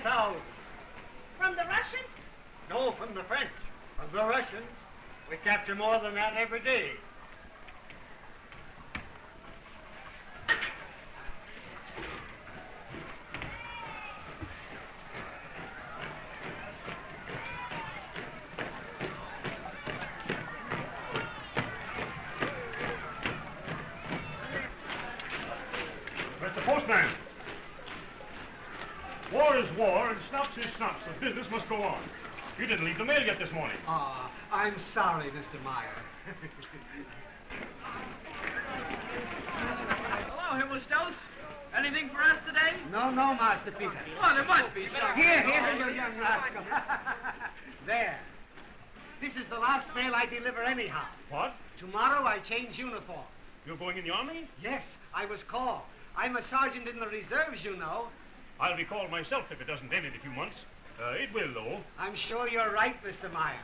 20,000. From the Russians? No, from the French. From the Russians. We capture more than that every day. Mr. Postman. War is war, and snuff's is snuff, so business must go on. You didn't leave the mail yet this morning. Ah, I'm sorry, Mr. Meyer. Hello, Himmelstoss. Anything for us today? No, Master Peter. Oh, there must be something. Here, you young rascal. There. This is the last mail I deliver anyhow. What? Tomorrow I change uniform. You're going in the army? Yes, I was called. I'm a sergeant in the reserves, you know. I'll be called myself if it doesn't end in a few months. It will, though. I'm sure you're right, Mr. Meyer.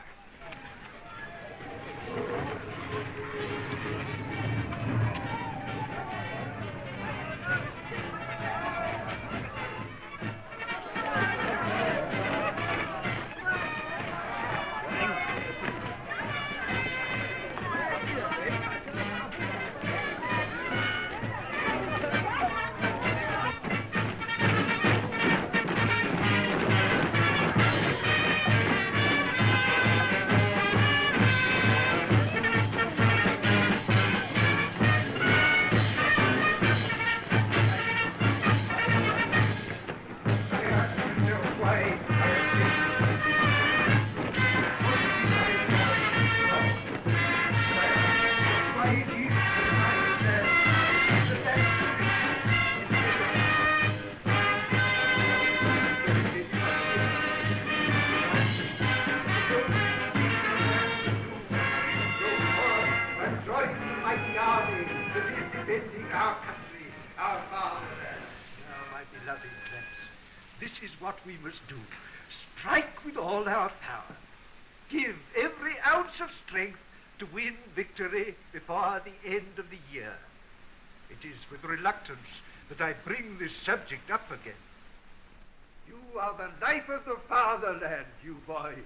This is what we must do. Strike with all our power. Give every ounce of strength to win victory before the end of the year. It is with reluctance that I bring this subject up again. You are the life of the fatherland, you boys.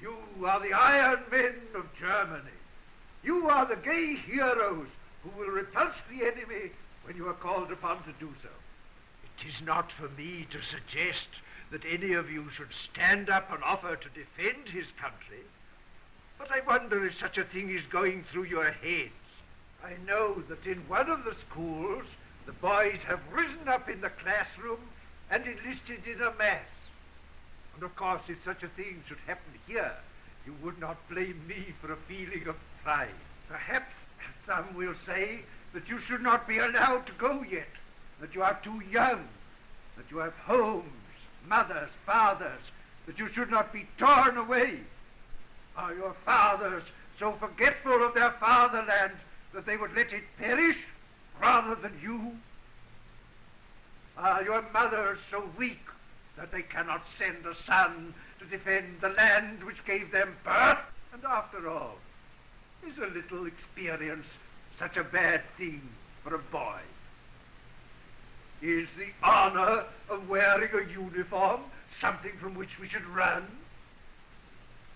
You are the iron men of Germany. You are the gay heroes who will repulse the enemy when you are called upon to do so. It is not for me to suggest that any of you should stand up and offer to defend his country, but I wonder if such a thing is going through your heads. I know that in one of the schools, the boys have risen up in the classroom and enlisted in a mass. And of course, if such a thing should happen here, you would not blame me for a feeling of pride. Perhaps some will say that you should not be allowed to go yet, that you are too young, that you have homes, mothers, fathers, that you should not be torn away. Are your fathers so forgetful of their fatherland that they would let it perish rather than you? Are your mothers so weak that they cannot send a son to defend the land which gave them birth? And after all, is a little experience such a bad thing for a boy? Is the honor of wearing a uniform something from which we should run?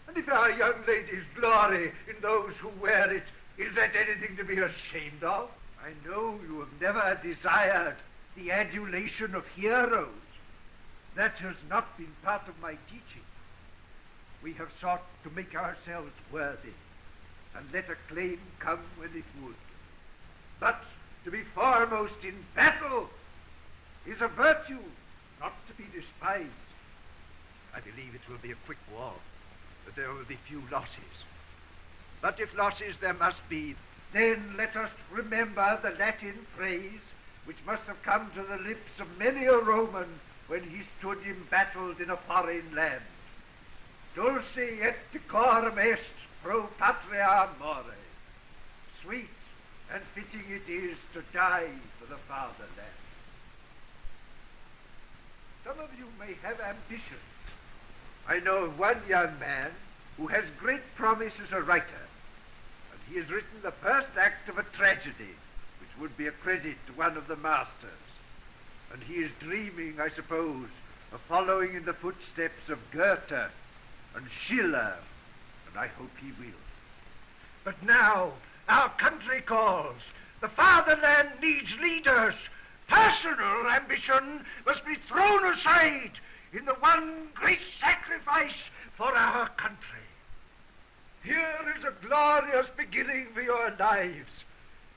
And if our young ladies glory in those who wear it, is that anything to be ashamed of? I know you have never desired the adulation of heroes. That has not been part of my teaching. We have sought to make ourselves worthy and let acclaim come when it would. But to be foremost in battle is a virtue not to be despised. I believe it will be a quick war, that there will be few losses. But if losses there must be, then let us remember the Latin phrase which must have come to the lips of many a Roman when he stood embattled in a foreign land. Dulce et decorum est pro patria more. Sweet and fitting it is to die for the fatherland. Some of you may have ambitions. I know of one young man who has great promise as a writer, and he has written the first act of a tragedy which would be a credit to one of the masters. And he is dreaming, I suppose, following in the footsteps of Goethe and Schiller, and I hope he will. But now, our country calls. The fatherland needs leaders. Personal ambition must be thrown aside in the one great sacrifice for our country. Here is a glorious beginning for your lives.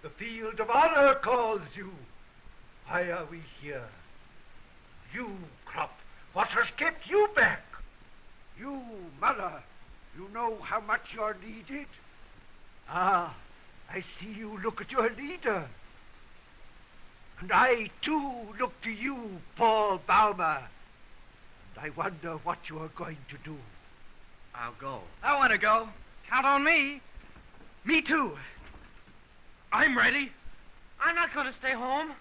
The field of honor calls you. Why are we here? You, Krupp, what has kept you back? You, Muller, you know how much you're needed? Ah, I see you look at your leader. And I, too, look to you, Paul Baumer. And I wonder what you are going to do. I'll go. I want to go. Count on me. Me too. I'm ready. I'm not going to stay home.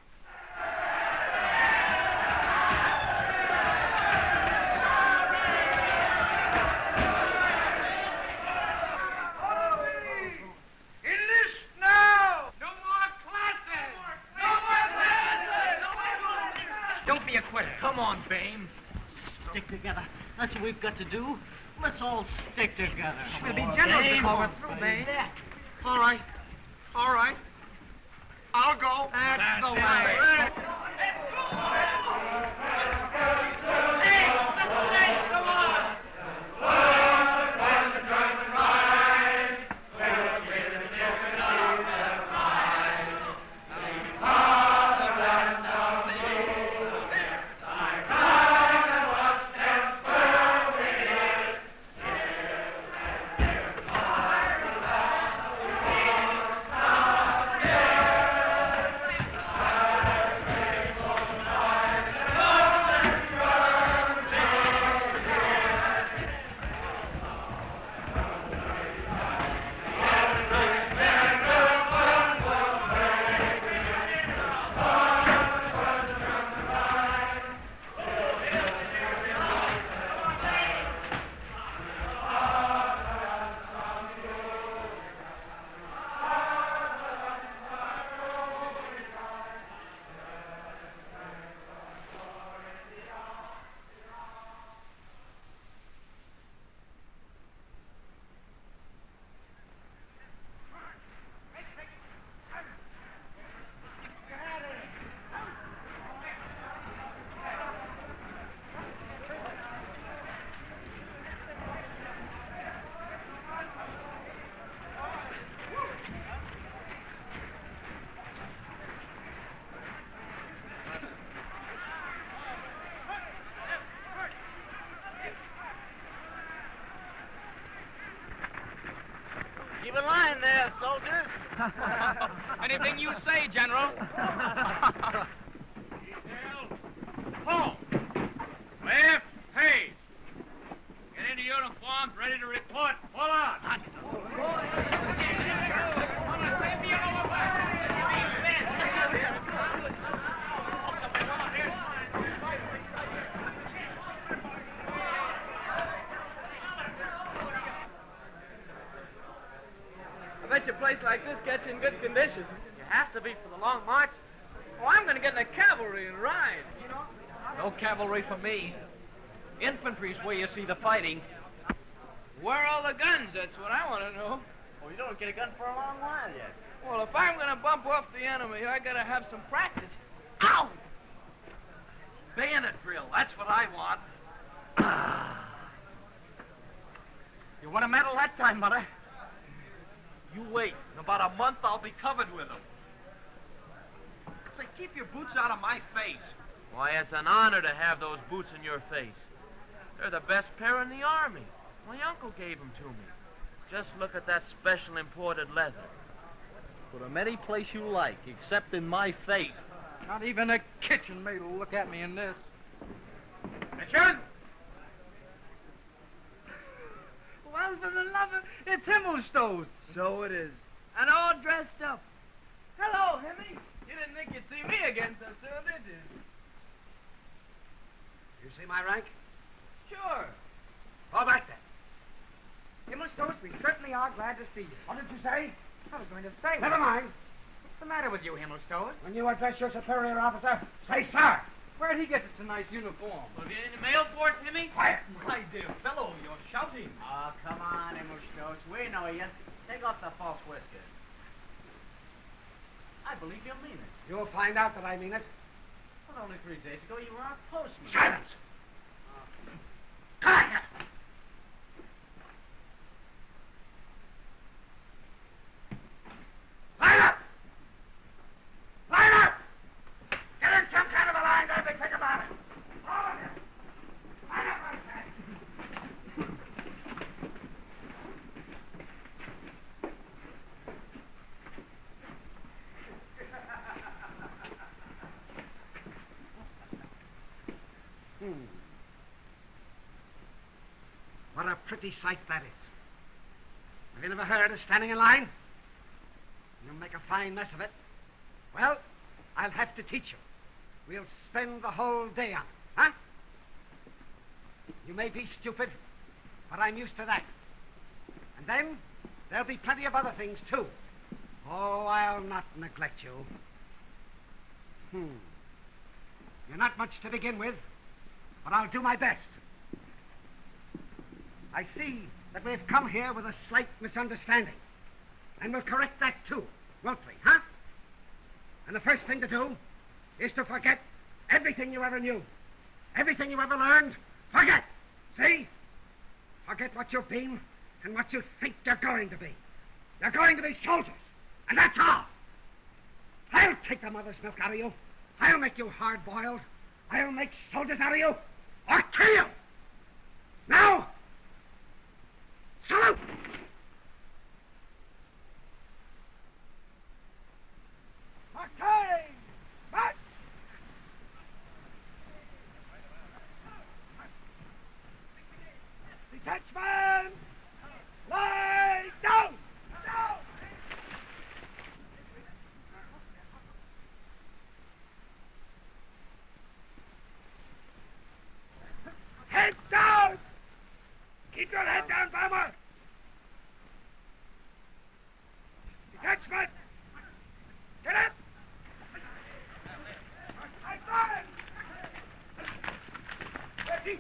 Enlist now! No more classes! Don't be a quitter. Come on, Bame. Stick together. That's what we've got to do. Let's all stick together. We'll be generals before we're through, Bame. All right. All right. I'll go. That's the way. Keep in line there, soldiers. Anything you say, General. Halt! Left, pace. Get into uniforms, ready to report. Pull out. I bet your place like this gets you in good condition. You have to be for the long march. Oh, I'm going to get in the cavalry and ride. No cavalry for me. Infantry's where you see the fighting. Where are all the guns? That's what I want to know. Well, you don't get a gun for a long while yet. Well, if I'm going to bump off the enemy, I got to have some practice. Ow! Bayonet drill, that's what I want. You want a medal that time, Mother? You wait. In about a month, I'll be covered with them. Say, keep your boots out of my face. Why, it's an honor to have those boots in your face. They're the best pair in the Army. My uncle gave them to me. Just look at that special imported leather. Put 'em any place you like, except in my face. Not even a kitchen maid will look at me in this. Attention! Well, for the love of... It's Himmelstoß. So it is. And all dressed up. Hello, Himmy. You didn't think you'd see me again so soon, did you? You see my rank? Sure. All right, then. Himmelstoß, we certainly are glad to see you. What did you say? I was going to say... Never mind. What's the matter with you, Himmelstoß? When you address your superior officer, say, sir. Where'd he get such a nice uniform? Was he in the mail force, Himmy? Quiet! My dear fellow, you're shouting. Oh, come on, Emushtos. We know you. Take off the false whiskers. I believe you mean it. You'll find out that I mean it. But only 3 days ago you were our postman. Silence! Come here! Line up! Line up! Get in some kind of a line, don't be quick about it. All of you! Line up, I say! What a pretty sight that is. Have you never heard of standing in line? You'll make a fine mess of it. Well, I'll have to teach you. We'll spend the whole day on it, huh? You may be stupid, but I'm used to that. And then there'll be plenty of other things, too. Oh, I'll not neglect you. You're not much to begin with, but I'll do my best. I see that we've come here with a slight misunderstanding. And we'll correct that, too, won't we, huh? And the first thing to do is to forget everything you ever knew. Everything you ever learned, forget. See? Forget what you've been and what you think you're going to be. You're going to be soldiers, and that's all. I'll take the mother's milk out of you. I'll make you hard-boiled. I'll make soldiers out of you, or kill you. Now, salute! Okay, march! Detachment! Lie down! Down! Head down! Keep your head down, bomber! Detachment! Get up! Ready!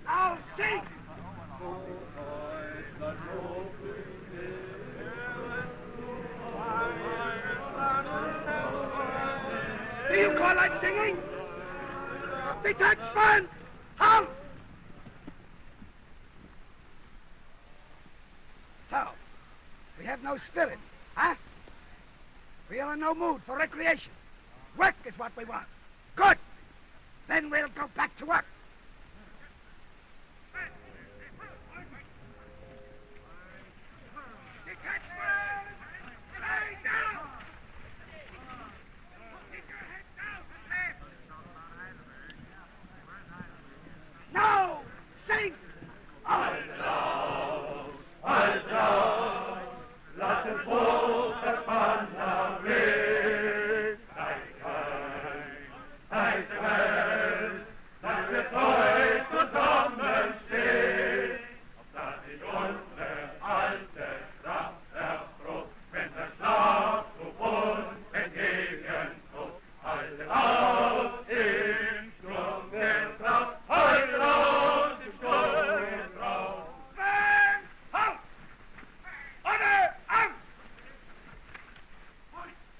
Now sing! Do you call that singing? Detachment! Halt! So, we have no spirit, huh? We are in no mood for recreation. Work is what we want. Good. Then we'll go back to work. Detachment! Lie down! Keep your head down! Now, sing!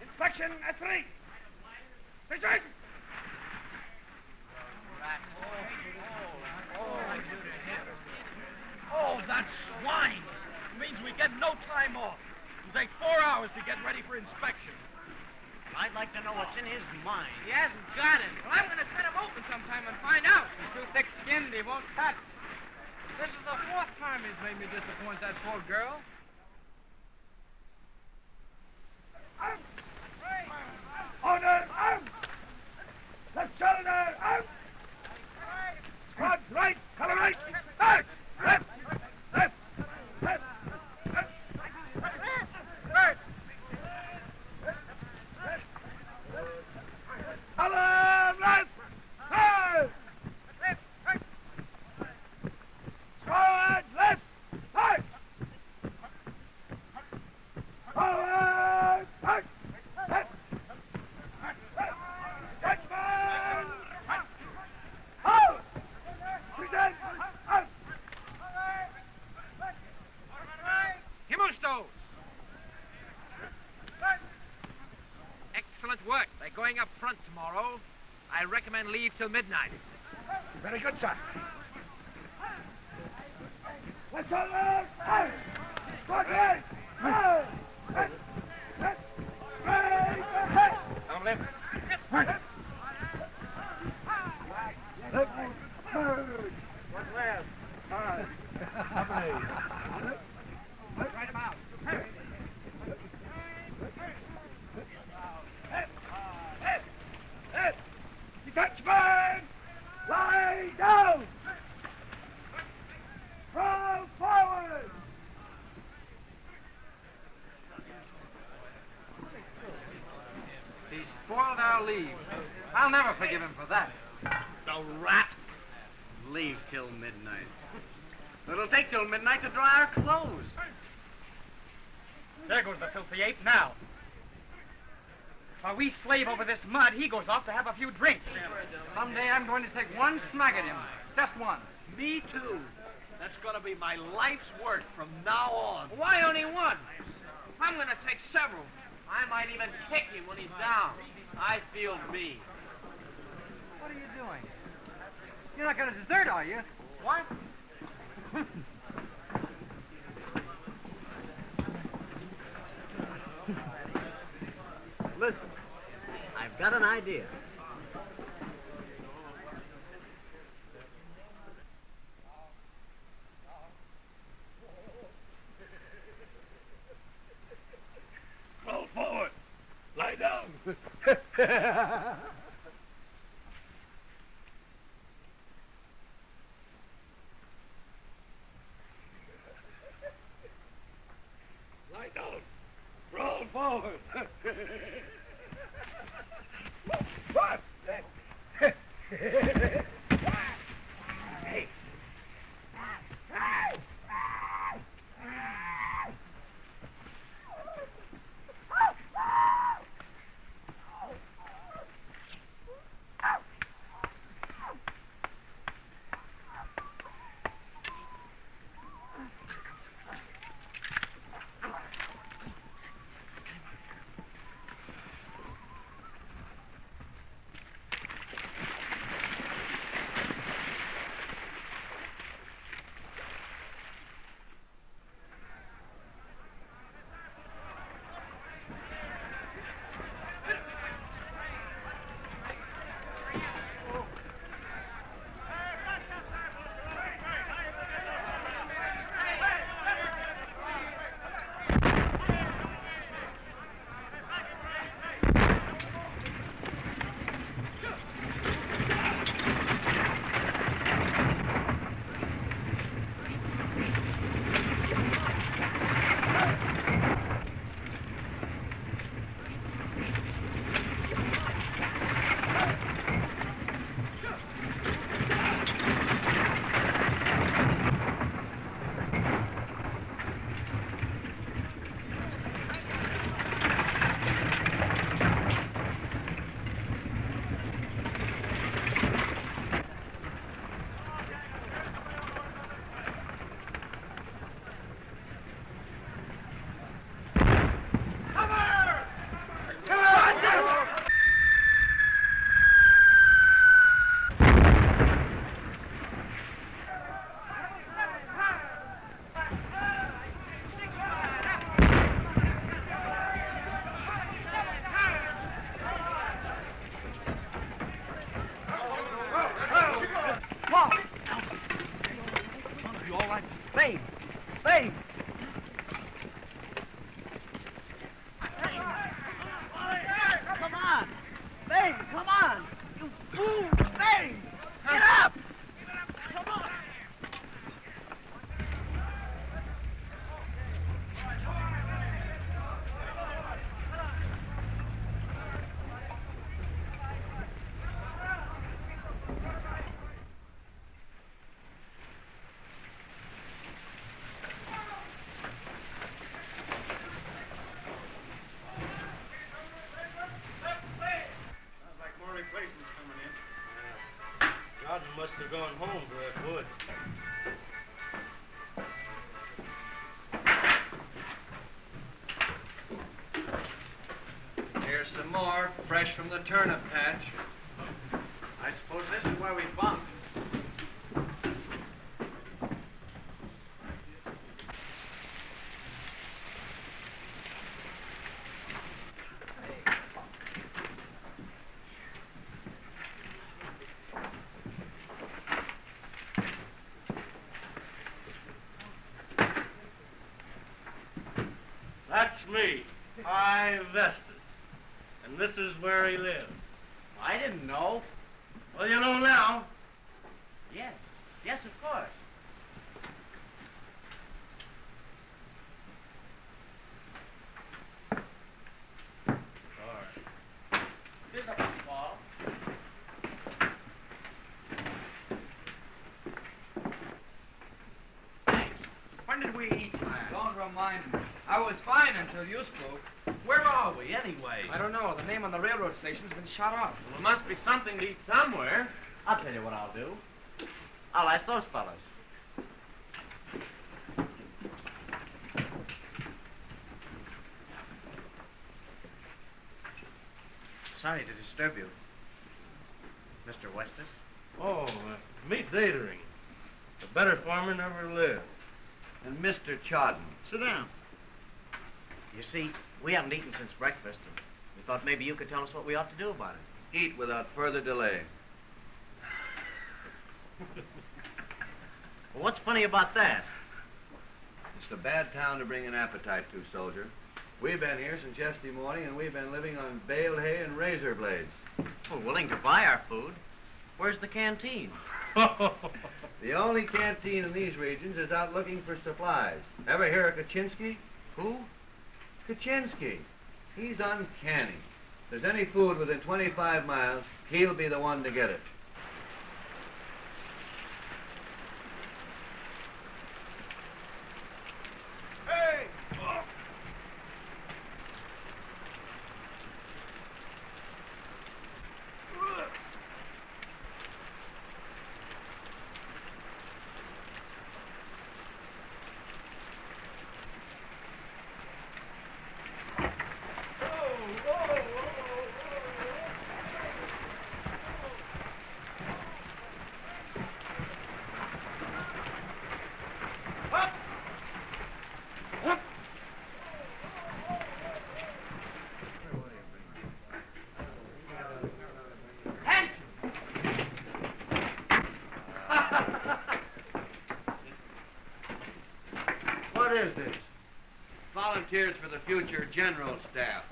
Inspection at 3. Dismiss! Oh, that swine! Means we get no time off. It'll take 4 hours to get ready for inspection. I'd like to know what's in his mind. He hasn't got it. Well, I'm going to cut him open sometime and find out. He's too thick-skinned, he won't cut. This is the 4th time he's made me disappoint that poor girl. Order, out! Left shoulder, out! Squad right, color right, march! Left, left, left, left, right, color left, right, squad left, march! going up front tomorrow. I recommend leave till midnight. Very good, sir. Down left. Right about. Detachment! Lie down! Roll forward! He spoiled our leave. I'll never forgive him for that. The rat! Leave till midnight. It'll take till midnight to dry our clothes. There goes the filthy ape now. While we slave over this mud, he goes off to have a few drinks. Someday I'm going to take one snug at him. Just one. Me too. That's gonna be my life's work from now on. Why only one? I'm going to take several. I might even kick him when he's down. I feel me. What are you doing? You're not going to desert, are you? What? Listen, I've got an idea. Roll forward. Lie down. Lie down. Roll forward. What? Babe! Babe! Come on! Babe, come on! You fool! Babe! Get up! Come on! Replacements coming in. Jordan must have gone home for that wood. Here's some more, fresh from the turnip patch. I suppose this is where we bunked. That's me, High Vestas. And this is where he lives. I didn't know. Well, you know now. Yes. Yes, of course. All right. Here's a ball. When did we eat last? Don't remind me. I was fine until you spoke. Where are we, anyway? I don't know. The name on the railroad station's been shot off. Well, there must be something to eat somewhere. I'll tell you what I'll do. I'll ask those fellas. Sorry to disturb you, Mr. Weston. Oh, meet Datering. A better farmer never lived. And Mr. Chawden. Sit down. You see, we haven't eaten since breakfast, and we thought maybe you could tell us what we ought to do about it. Eat without further delay. Well, what's funny about that? It's a bad town to bring an appetite to, soldier. We've been here since yesterday morning, and we've been living on baled hay and razor blades. We're willing to buy our food. Where's the canteen? The only canteen in these regions is out looking for supplies. Ever hear of Kaczynski? Who? Kaczynski. He's uncanny. If there's any food within 25 miles, he'll be the one to get it. Hey! What is this? Volunteers for the future general staff.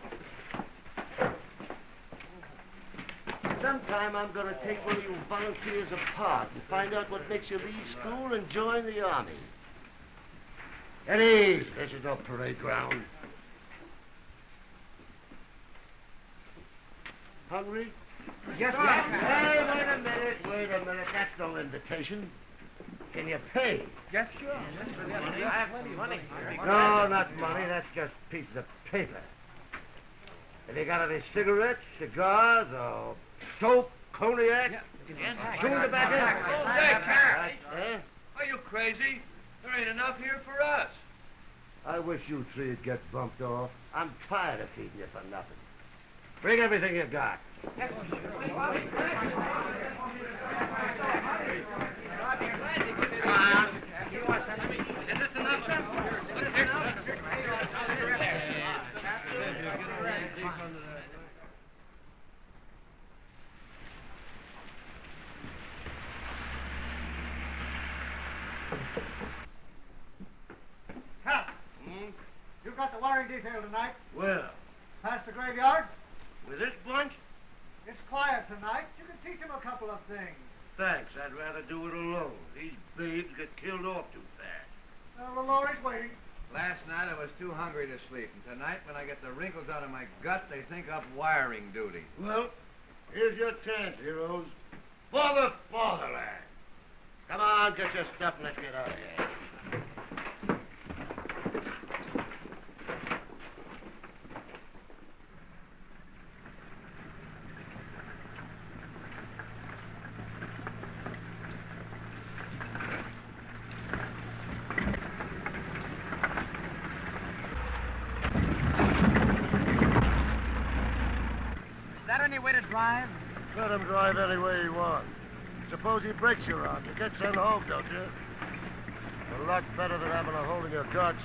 Sometime I'm going to take one of you volunteers apart and find out what makes you leave school and join the army. Eddie, this is no parade ground. Hungry? Yes, Hey, wait a minute. That's no invitation. Can you pay? Yes, sure. I have plenty of money here. No, not money. That's just pieces of paper. Have you got any cigarettes, cigars, or soap, cognac? Chewing tobacco? Oh, Dick, Eh? are you crazy? There ain't enough here for us. I wish you three'd get bumped off. I'm tired of feeding you for nothing. Bring everything you got. Is this enough, sir? Hal, you got the wiring detail tonight? Well, Past the graveyard? with this bunch? It's quiet tonight. You can teach them a couple of things. Thanks. I'd rather do it alone. These babes get killed off too fast. Well, the Lori's waiting. Last night I was too hungry to sleep, and tonight when I get the wrinkles out of my gut, they think up wiring duty. Well, here's your chance, heroes. For the fatherland. Come on, get your stuff and let's get out of here. that any way to drive? Let him drive any way he wants. Suppose he breaks your arm. You get sent home, don't you? A lot better than having a hole in your guts.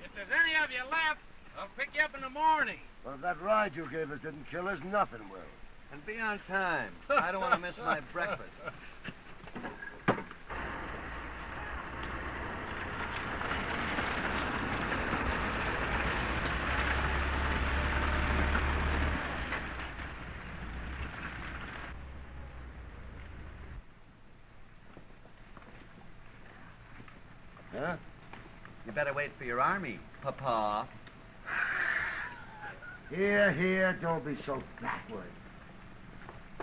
If there's any of you left, I'll pick you up in the morning. Well, if that ride you gave us didn't kill us, nothing will. And be on time. I don't want to miss my breakfast. Huh? You better wait for your army, Papa. Here, don't be so backward.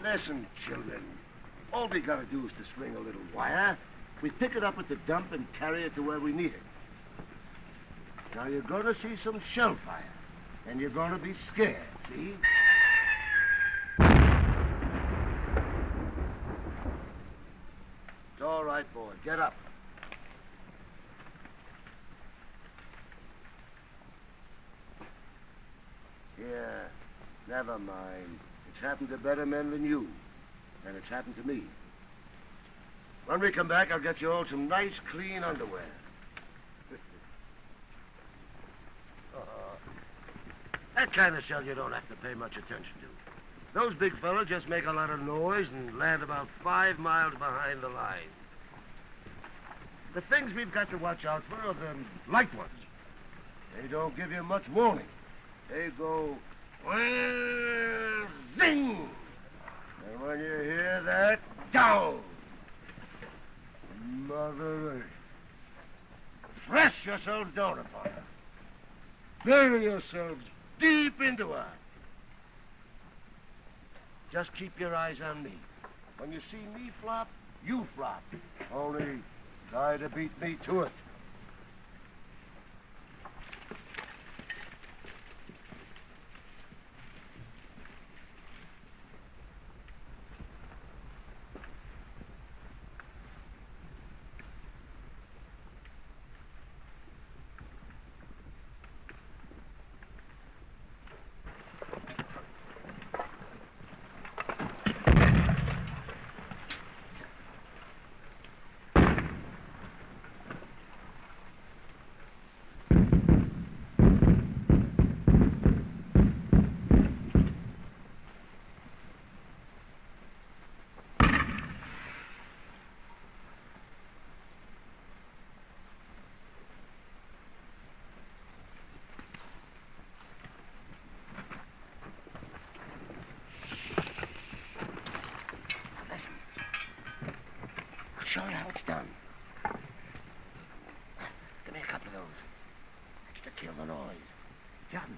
Listen, children. All we gotta do is to string a little wire. We pick it up at the dump and carry it to where we need it. Now you're gonna see some shell fire. And you're gonna be scared, see? It's all right, boy. Get up. Yeah, never mind. It's happened to better men than you. And it's happened to me. When we come back, I'll get you all some nice, clean underwear. That kind of shell you don't have to pay much attention to. Those big fellas just make a lot of noise and land about 5 miles behind the line. The things we've got to watch out for are the light ones. They don't give you much warning. They go, well, zing! And when you hear that, down! Mother Earth. Press yourselves down upon her. Bury yourselves deep into her. Just keep your eyes on me. When you see me flop, you flop. Only try to beat me to it. Show you how it's done. Give me a couple of those. That's to kill the noise. John.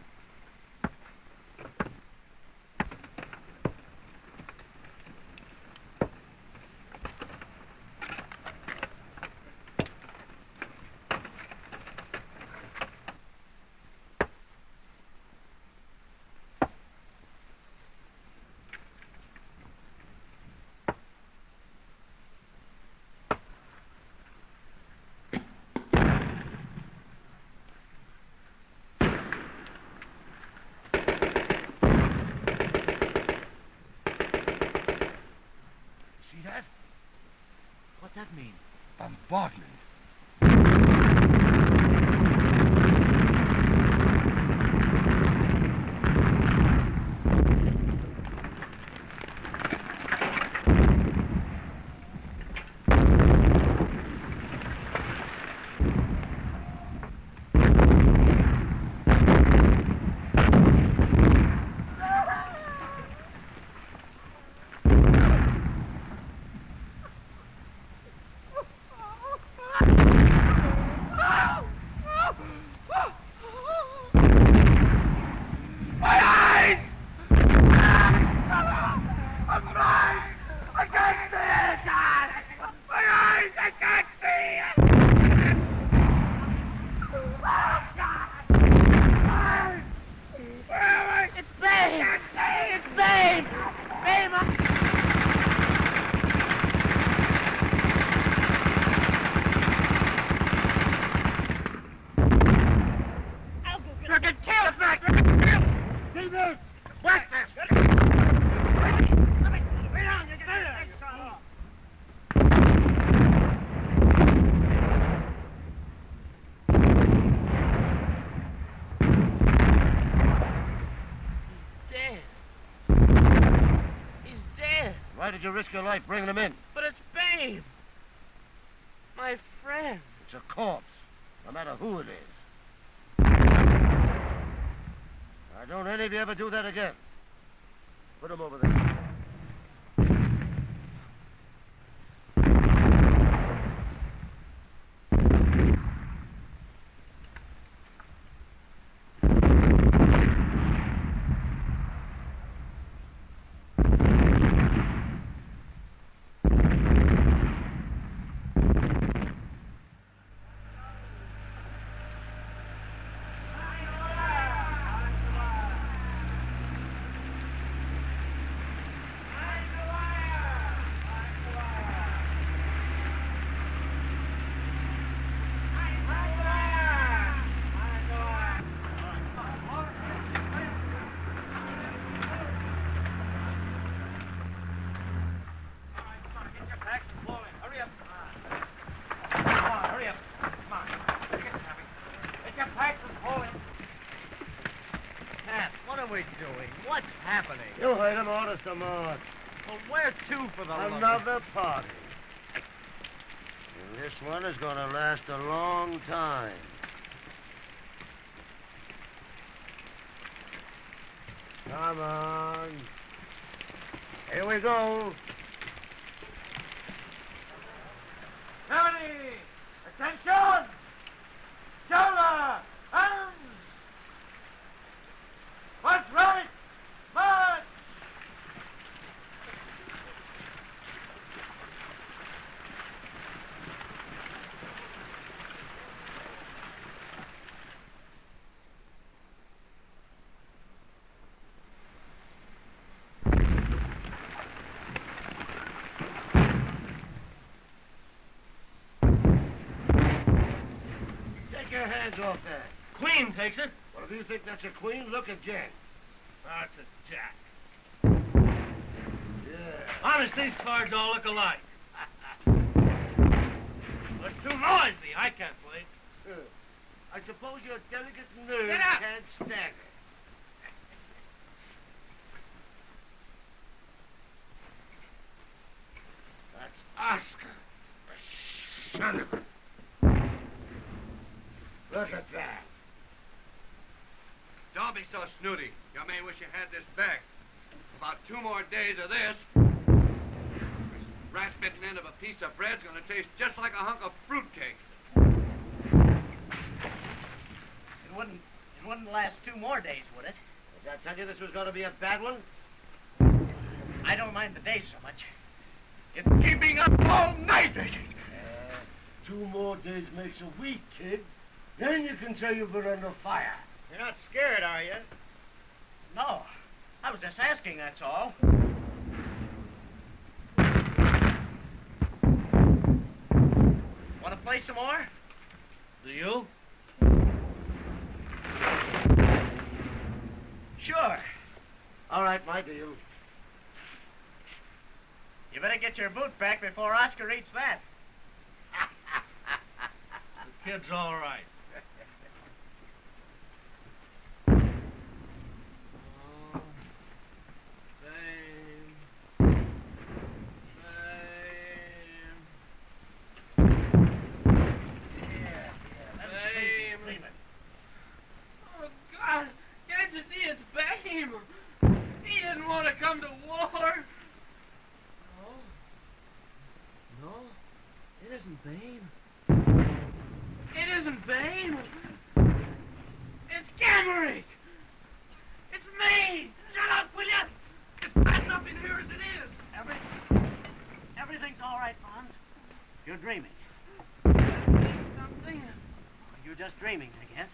What's that mean? Bombardment. Babe! Babe! You're getting killed, Mac! See this? What's this? Lay down, you get your neck shot off. Dead. He's dead. Why did you risk your life bringing him in? But it's Babe. My friend. It's a corpse, no matter who it is. Now, don't any of you ever do that again. Put him over there. What's happening? You heard him, order some more. Well, where to for the love of... Another party. And this one is going to last a long time. Come on. Here we go. Ready! Attention! Shoulder! Hands! What's right? March! Take your hands off that. Queen takes it. Well, if you think that's a queen, look at Jen. That's a jack. Yeah. Honest, these cards all look alike. But it's too noisy. I can't play. I suppose your delicate nerves Get up! can't stand it. That's Oscar. The son of a... Look at that. Don't be so snooty. You may wish you had this back. About 2 more days of this, this rat-bitten end of a piece of bread's gonna taste just like a hunk of fruitcake. It wouldn't last 2 more days, would it? Did I tell you this was going to be a bad one? I don't mind the days so much. It's keeping up all night. 2 more days makes a week, kid. Then you can say you've been under fire. You're not scared, are you? No. I was just asking, that's all. Want to play some more? Do you? Sure. All right, my deal. You better get your boot back before Oscar eats that. The kid's all right. Oh, God. Can't you see it's Babe? He didn't want to come to war. No, it isn't Babe. It isn't Babe. It's Gamerick. It's me. Shut up, will you? It's bad enough in here as it is. Everything's all right, Fonz. You're dreaming. Something. You're just dreaming, I guess.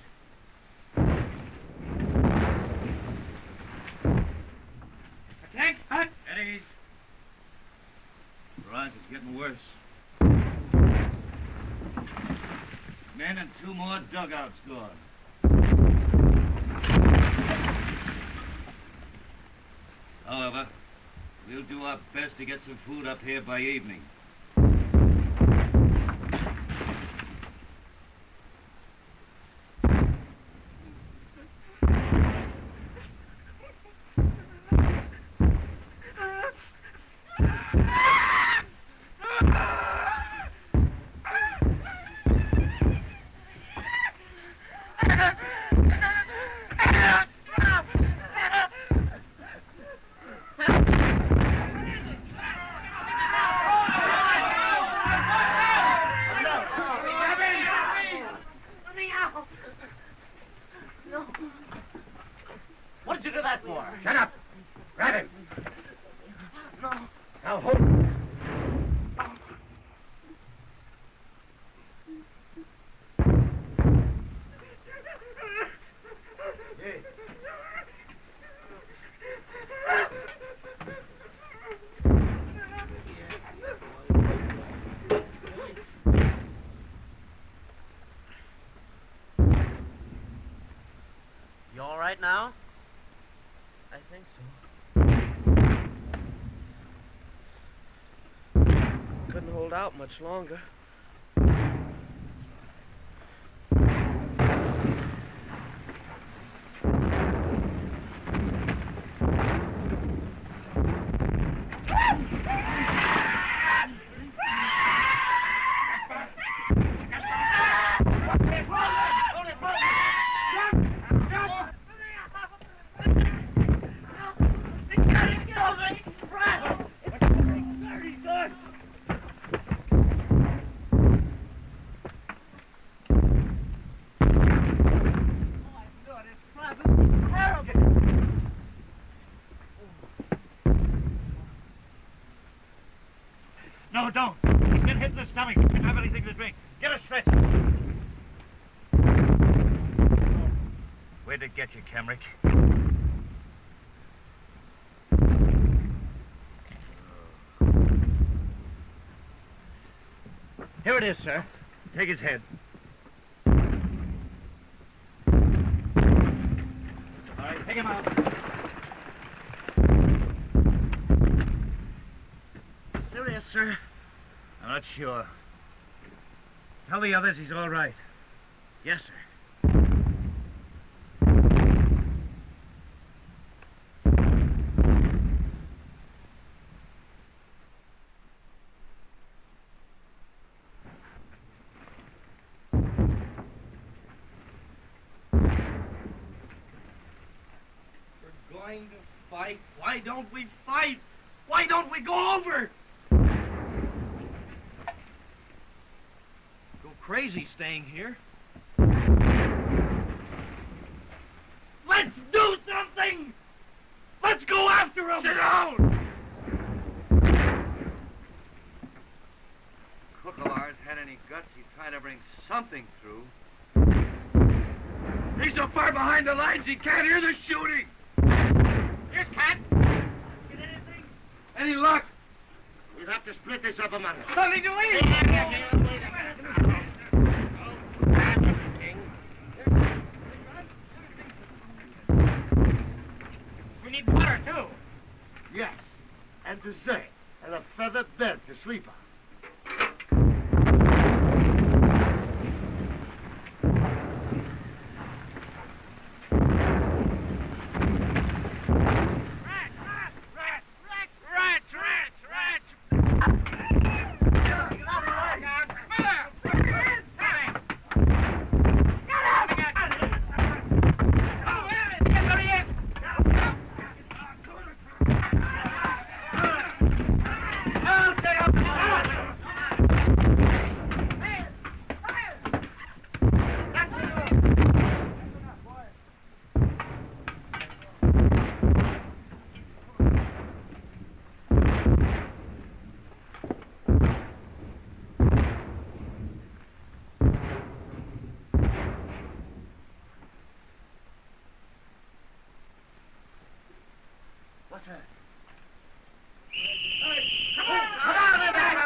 Boss, it's getting worse. Men and 2 more dugouts gone. However, we'll do our best to get some food up here by evening. What did you do that for? Shut up! Grab him! No. Now hold him. You all right now? I think so. Couldn't hold out much longer. No, don't. He's been hit in the stomach. He can't have anything to drink. Get a stretcher. Where'd it get you, Kemrick? Here it is, sir. Take his head. All right, take him out. Serious, sir? I'm not sure. Tell the others he's all right. Yes, sir. We're going to fight. Why don't we fight? Why don't we go over? Go crazy staying here. Let's do something! Let's go after him! Sit down! Cook of ours had any guts, he'd try to bring something through. He's so far behind the lines he can't hear the shooting. Here's Cat. Get anything? Any luck? We'll have to split this up among us. Something to eat! We need water, too. Yes, and dessert, and a feather bed to sleep on. What's that? Come on,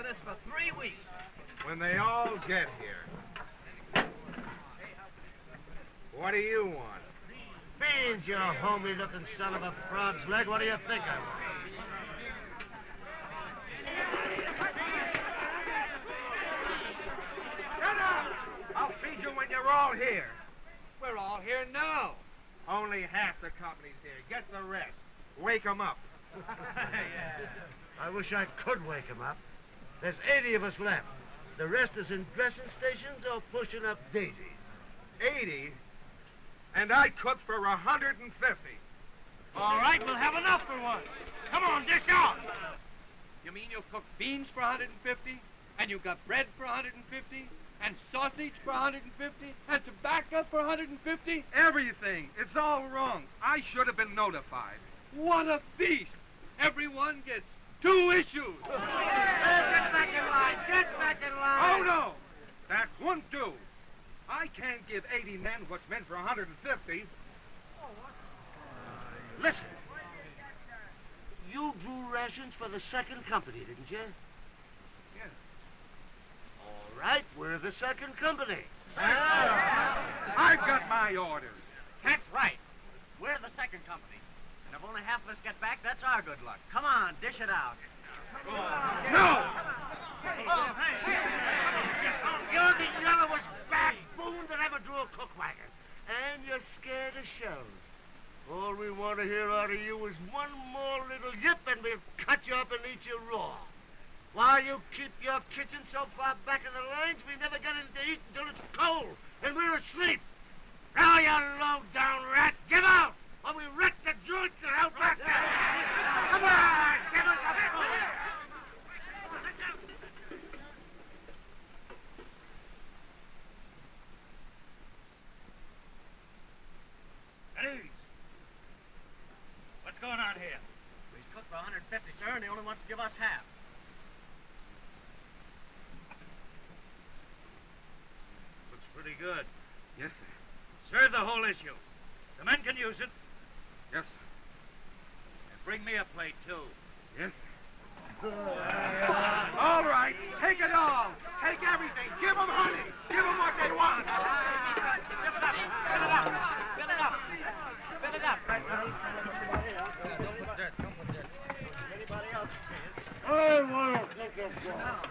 for this for 3 weeks. When they all get here. What do you want? Beans, you homely-looking son of a frog's leg. What do you think I want? Shut up! I'll feed you when you're all here. We're all here now. Only half the company's here. Get the rest. Wake 'em up. I wish I could wake him up. There's 80 of us left. The rest is in dressing stations or pushing up daisies. 80? And I cook for 150. All right, we'll have enough for once. Come on, dish out. You mean you'll cook beans for 150? And you got bread for 150? And sausage for 150? And tobacco for 150? Everything. It's all wrong. I should have been notified. What a feast! Everyone gets 2 issues. Get back in line. Get back in line. Oh, no. That won't do. I can't give 80 men what's meant for 150. Listen. You drew rations for the second company, didn't you? Yes. All right, we're the second company. I've got my orders. That's right. We're the second company. And if only half of us get back, that's our good luck. Come on, dish it out. No! You're the yellowest baboon that ever drew a cook wagon. And you're scared of shells. All we want to hear out of you is one more little yip and we'll cut you up and eat you raw. While you keep your kitchen so far back in the lines, we never get anything to eat until it's cold and we're asleep. Now, you low-down rat, give out! Or we wreck the joint and out back there. Come on, give us a food. At ease. What's going on here? He's cooked for 150, sir, and he only wants to give us half. Looks pretty good. Yes, sir. Serve the whole issue. The men can use it. Yes, sir. And bring me a plate, too. Yes, sir. All right. Take it all. Take everything. Give them honey. Give them what they want. Fill it up. Fill it up. Fill it up. Fill it up. Don't put dirt. Don't put dirt. Anybody else? I want to think of that.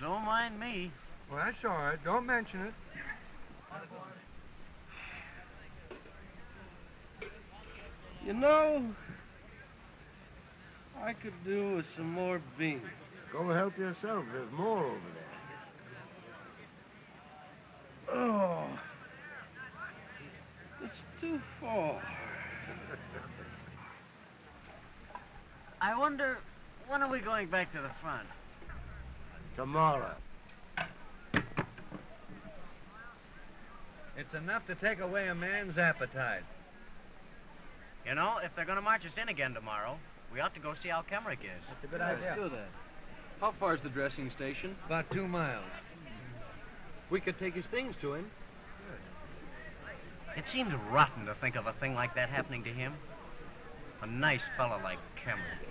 Don't mind me. Well, that's all right. Don't mention it. You know, I could do with some more beans. Go help yourself. There's more over there. Oh, it's too far. I wonder, when are we going back to the front? Tomorrow. It's enough to take away a man's appetite. You know, if they're going to march us in again tomorrow, we ought to go see how Kemrick is. That's a good idea. Let's do that. How far is the dressing station? About 2 miles. We could take his things to him. It seems rotten to think of a thing like that happening to him. A nice fellow like Kemrick.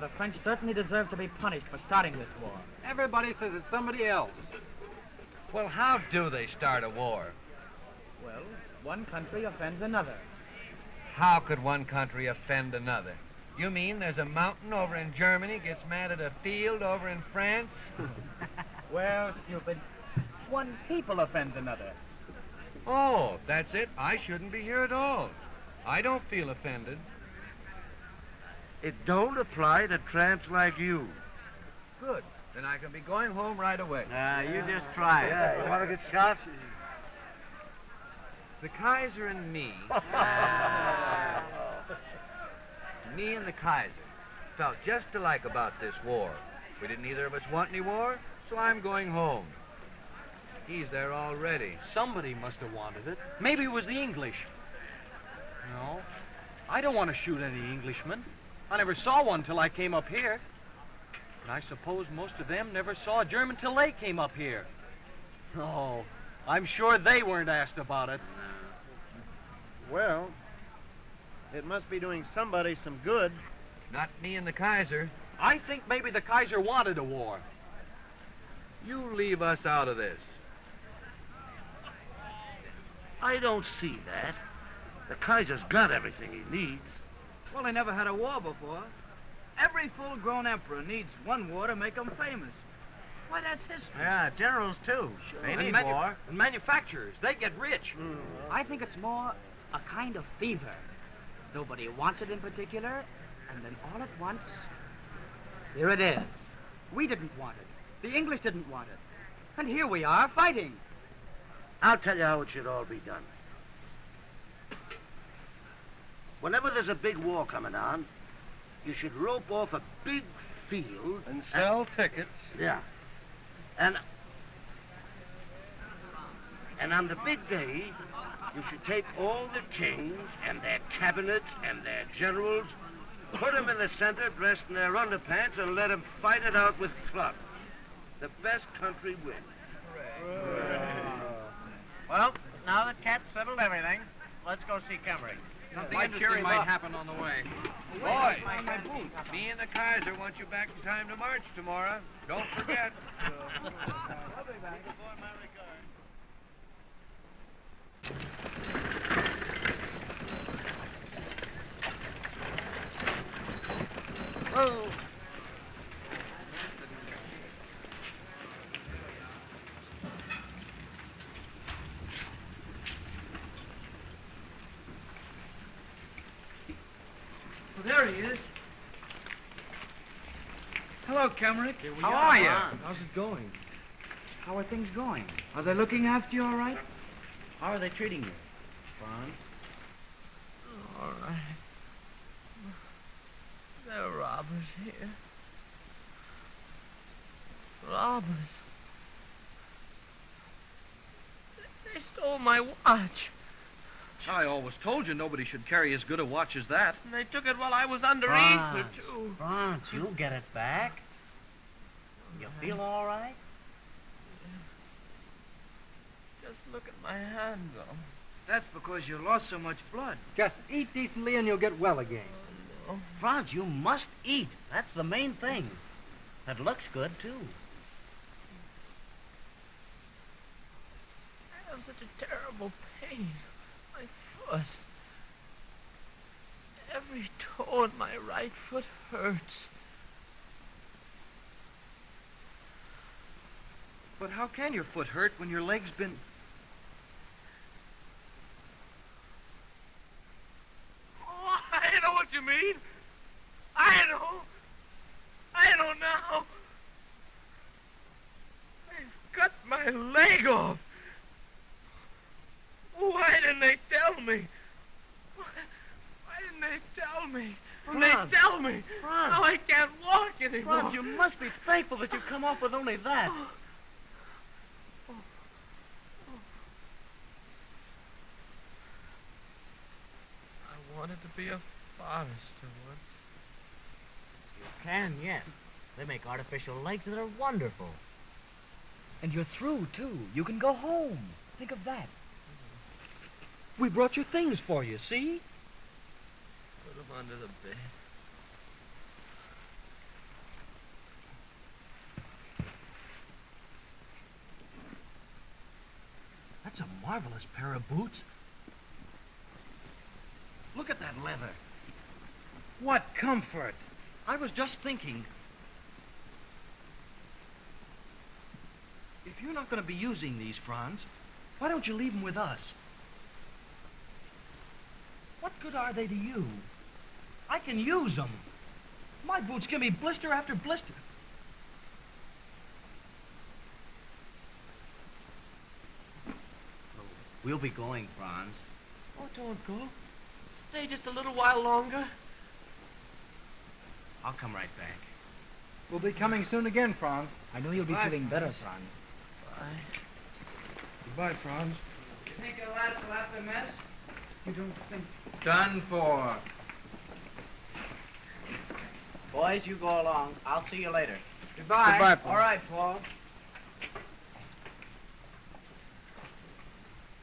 The French certainly deserve to be punished for starting this war. Everybody says it's somebody else. Well, how do they start a war? Well, one country offends another. How could one country offend another? You mean there's a mountain over in Germany gets mad at a field over in France? Well, stupid. One people offends another. Oh, that's it. I shouldn't be here at all. I don't feel offended. It don't apply to tramps like you. Good. Then I can be going home right away. You just try it. Yeah, you want to get shot? The Kaiser and me. Me and the Kaiser. felt just alike about this war. We didn't either of us want any war, so I'm going home. He's there already. Somebody must have wanted it. Maybe it was the English. No, I don't want to shoot any Englishmen. I never saw one till I came up here. And I suppose most of them never saw a German till they came up here. Oh, I'm sure they weren't asked about it. Well, it must be doing somebody some good. Not me and the Kaiser. I think maybe the Kaiser wanted a war. You leave us out of this. I don't see that. The Kaiser's got everything he needs. Well, they never had a war before. Every full-grown emperor needs one war to make him famous. Why, that's history. Yeah, generals, too. They need war. And manufacturers, they get rich. I think it's more a kind of fever. Nobody wants it in particular, and then all at once, here it is. We didn't want it. The English didn't want it. And here we are, fighting. I'll tell you how it should all be done. Whenever there's a big war coming on, you should rope off a big field... And sell tickets. Yeah. And on the big day, you should take all the kings and their cabinets and their generals, put them in the center dressed in their underpants, and let them fight it out with clubs. The best country wins. Well, now that Cat's settled everything, let's go see Kemmerer. Something interesting might happen on the way. Boy, me and the Kaiser want you back in time to march tomorrow. Don't forget. Oh. Well, there he is. Hello, Kemerick. How are you? How's it going? How are things going? Are they looking after you all right? How are they treating you, Franz? All right. There are robbers here. Robbers. They stole my watch. I always told you nobody should carry as good a watch as that. And they took it while I was underneath, too. Franz, you'll get it back. You feel all right? Just look at my hand, though. That's because you lost so much blood. Just eat decently and you'll get well again. Oh, Franz, you must eat. That's the main thing. It looks good, too. I have such a terrible pain. My foot. Every toe in my right foot hurts. But how can your foot hurt when your leg's been... Oh, I know what you mean. I know now. They've cut my leg off. Why didn't they tell me? Why didn't they tell me? When they tell me, now I can't walk anymore. Franz, you must be thankful that you come off with only that. I wanted to be a forester once. You can, yes. They make artificial legs that are wonderful. And you're through, too. You can go home. Think of that. We brought your things for you, see? Put them under the bed. That's a marvelous pair of boots. Look at that leather. What comfort. I was just thinking. If you're not going to be using these, Franz, why don't you leave them with us? What good are they to you? I can use them. My boots give me blister after blister. We'll be going, Franz. Oh, don't go. Stay just a little while longer. I'll come right back. We'll be coming soon again, Franz. I know you'll be Bye, feeling better, Franz. Franz. Bye. Goodbye, Franz. You think your lads will have the mess? You don't think... Done for. Boys, you go along. I'll see you later. Goodbye. Goodbye, Paul. All right, Paul.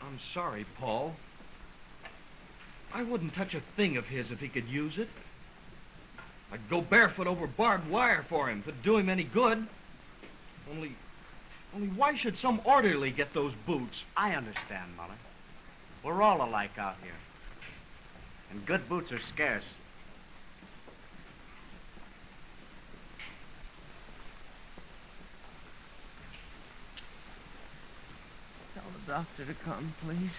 I'm sorry, Paul. I wouldn't touch a thing of his if he could use it. I'd go barefoot over barbed wire for him if it'd do him any good. Only why should some orderly get those boots? I understand, Muller. We're all alike out here. And good boots are scarce. Tell the doctor to come, please.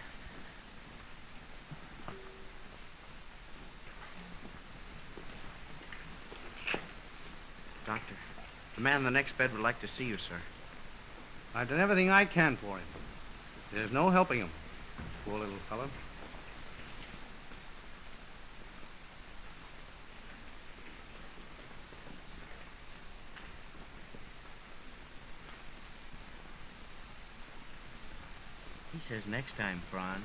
Doctor, the man in the next bed would like to see you, sir. I've done everything I can for him. There's no helping him. Poor little fellow. He says next time, Franz.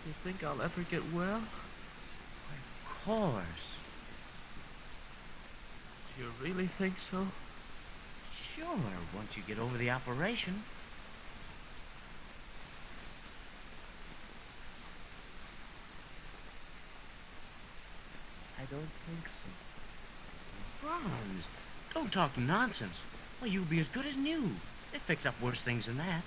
You think I'll ever get well? Of course. Do you really think so? Sure, once you get over the operation. I don't think so. Franz, don't talk nonsense. Well, you'll be as good as new. They fix up worse things than that.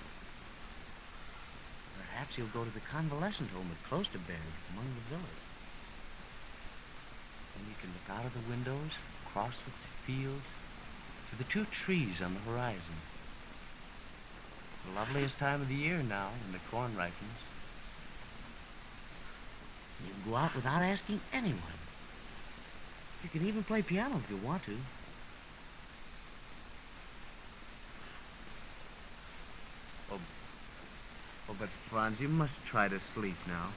Perhaps you'll go to the convalescent home at Klosterberg, among the village. Then you can look out of the windows, across the fields, to the 2 trees on the horizon. The loveliest time of the year now, when the corn ripens. You can go out without asking anyone. You can even play piano if you want to. Oh, but Franz, you must try to sleep now.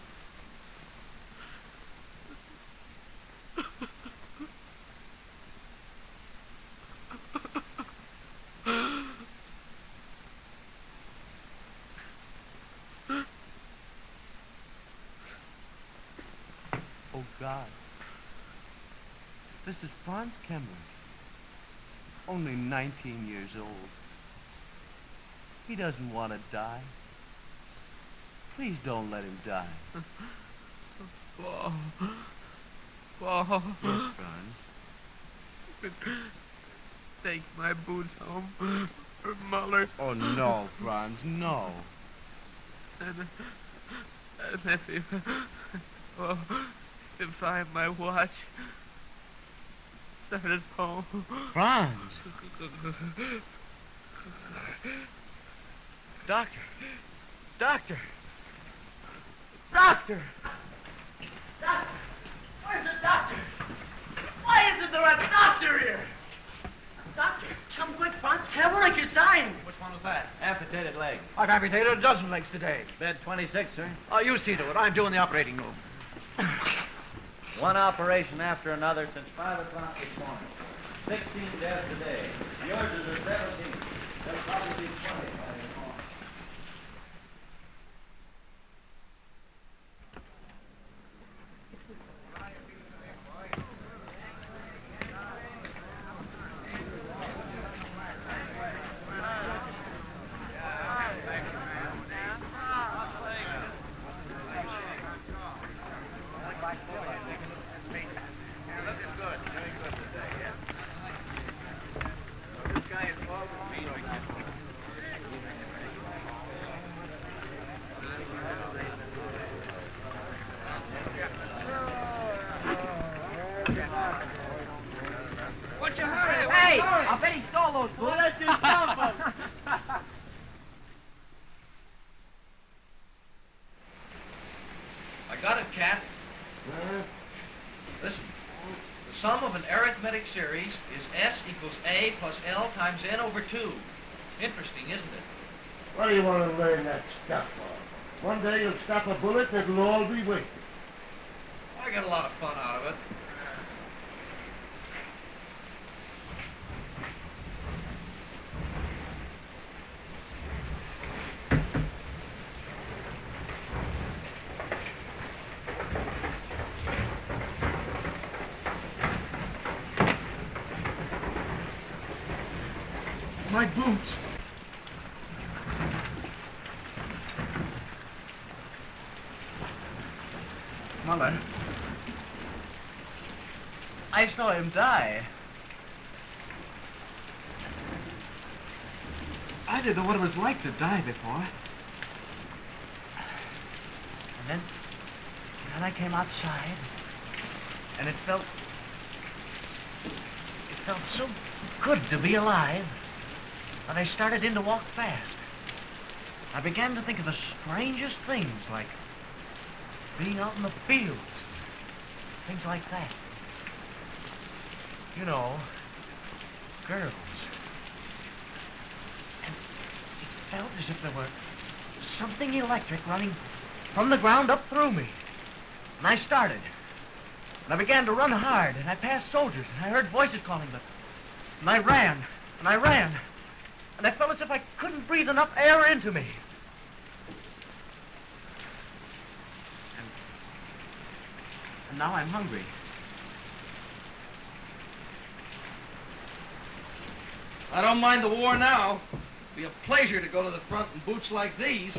Oh, God. This is Franz Kemmler. Only 19 years old. He doesn't want to die. Please don't let him die. Paul. Paul. Yes, Franz. Take my boots home for Muller. Oh, no, Franz, no. And if I have my watch, start at home. Franz! Doctor! Doctor! Doctor! Doctor! Where's the doctor? Why isn't there a doctor here? Doctor, come quick, Franz. Kaepernick is dying. Which one was that? Amputated leg. I've amputated a dozen legs today. Bed 26, sir. Oh, you see to it. I'm doing the operating room. One operation after another since 5 o'clock this morning. 16 deaths a day. Yours is a 17. There'll probably be 20 by the morning. What's your hurry? Hey! I bet he stole those boots. Well, let's do something. I got it, Cat. Listen. The sum of an arithmetic series is S equals A plus L times N over 2. Interesting, isn't it? What do you want to learn that stuff for? One day you'll stop a bullet and it'll all be wasted. I get a lot of fun out of it. My boots. Muller, I saw him die. I didn't know what it was like to die before. And then I came outside, and it felt so good to be alive that I started in to walk fast. I began to think of the strangest things, like being out in the fields, things like that. You know, girls. And it felt as if there were something electric running from the ground up through me. And I started. And I began to run hard, and I passed soldiers, and I heard voices calling me. And I ran, and I ran. And I felt as if I couldn't breathe enough air into me. And now I'm hungry. I don't mind the war now. It'd be a pleasure to go to the front in boots like these.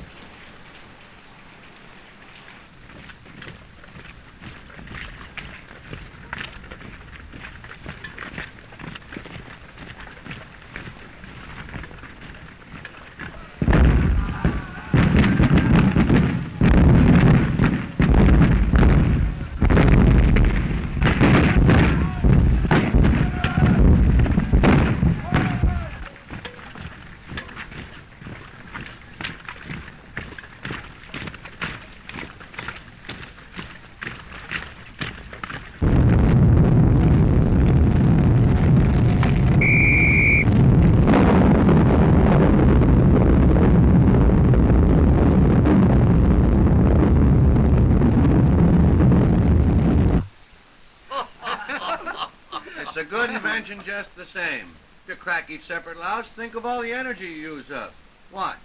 Just the same. If you crack each separate louse, think of all the energy you use up. Watch.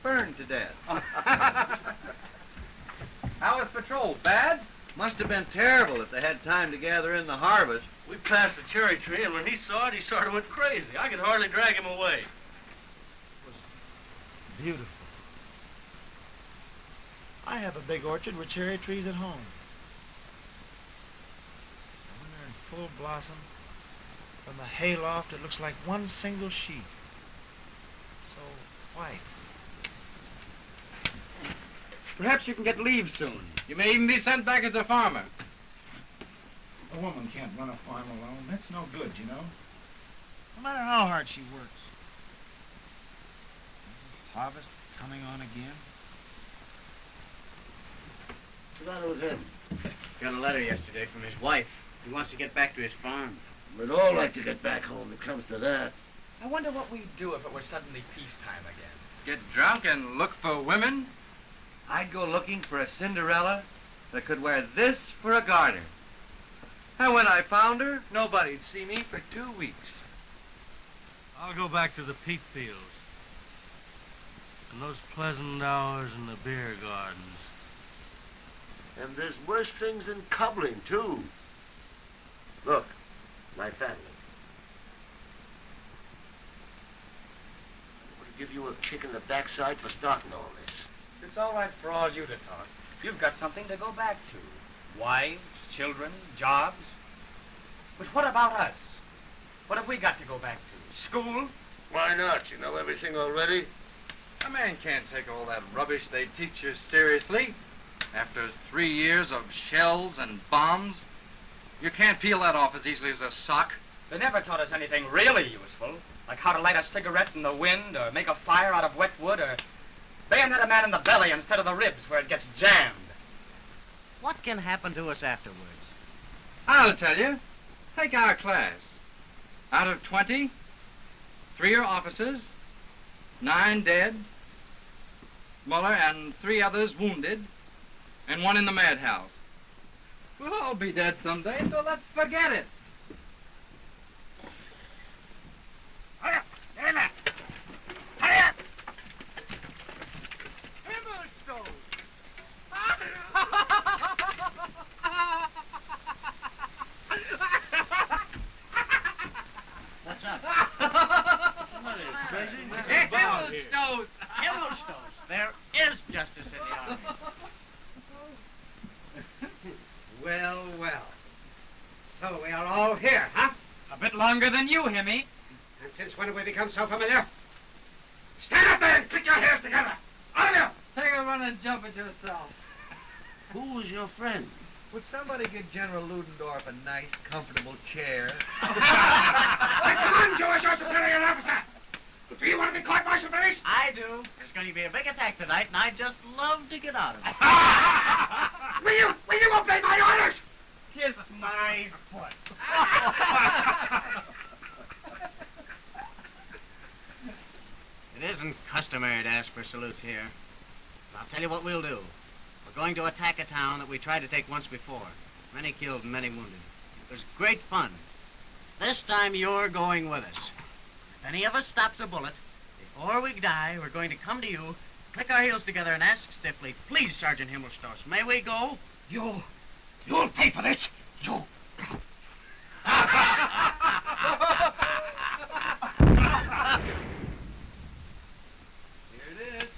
Burned to death. How was patrol? Bad? Must have been terrible if they had time to gather in the harvest. We passed the cherry tree, and when he saw it, he sort of went crazy. I could hardly drag him away. It was beautiful. I have a big orchard with cherry trees at home. Full blossom. From the hayloft, it looks like one single sheet. So white. Perhaps you can get leave soon. You may even be sent back as a farmer. A woman can't run a farm alone. That's no good, you know. No matter how hard she works. Harvest coming on again. So that was him. Got a letter yesterday from his wife. He wants to get back to his farm. We'd all like to get back home. It comes to that. I wonder what we'd do if it were suddenly peacetime again. Get drunk and look for women? I'd go looking for a Cinderella that could wear this for a garter. And when I found her, nobody'd see me for 2 weeks. I'll go back to the peat fields. And those pleasant hours in the beer gardens. And there's worse things than cobbling, too. Look, my family. I want to give you a kick in the backside for starting all this. It's all right for all you to talk. You've got something to go back to. Wives, children, jobs. But what about us? What have we got to go back to? School? Why not? You know everything already? A man can't take all that rubbish they teach you seriously. After 3 years of shells and bombs, you can't peel that off as easily as a sock. They never taught us anything really useful, like how to light a cigarette in the wind, or make a fire out of wet wood, or bayonet a man in the belly instead of the ribs where it gets jammed. What can happen to us afterwards? I'll tell you. Take our class. Out of 20, 3 are officers, 9 dead, Muller and 3 others wounded, and 1 in the madhouse. We'll all be dead someday, so let's forget it. Hurry up! Hurry up! Hurry up! Himmelstoß! What's up? What is crazy? Himmelstoß! Himmelstoß! There is justice in the army. Well, well. So we are all here, huh? A bit longer than you, Himmy. And since when have we become so familiar? Stand up there and click your heels together! All of you! Take a run and jump it yourself. Who was your friend? Would somebody get General Ludendorff a nice, comfortable chair? Why, come on, Joe, as your superior officer! Do you want to be court-martialed for this? I do. There's going to be a big attack tonight, and I'd just love to get out of it. Will you obey my orders? Kiss my foot. It isn't customary to ask for salutes here. But I'll tell you what we'll do. We're going to attack a town that we tried to take once before. Many killed and many wounded. It was great fun. This time you're going with us. If any of us stops a bullet, before we die, we're going to come to you, click our heels together, and ask stiffly, "Please, Sergeant Himmelstoß, may we go?" You'll pay for this. You. Here it is.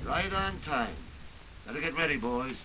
Right on time. Better get ready, boys.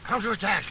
Counterattack.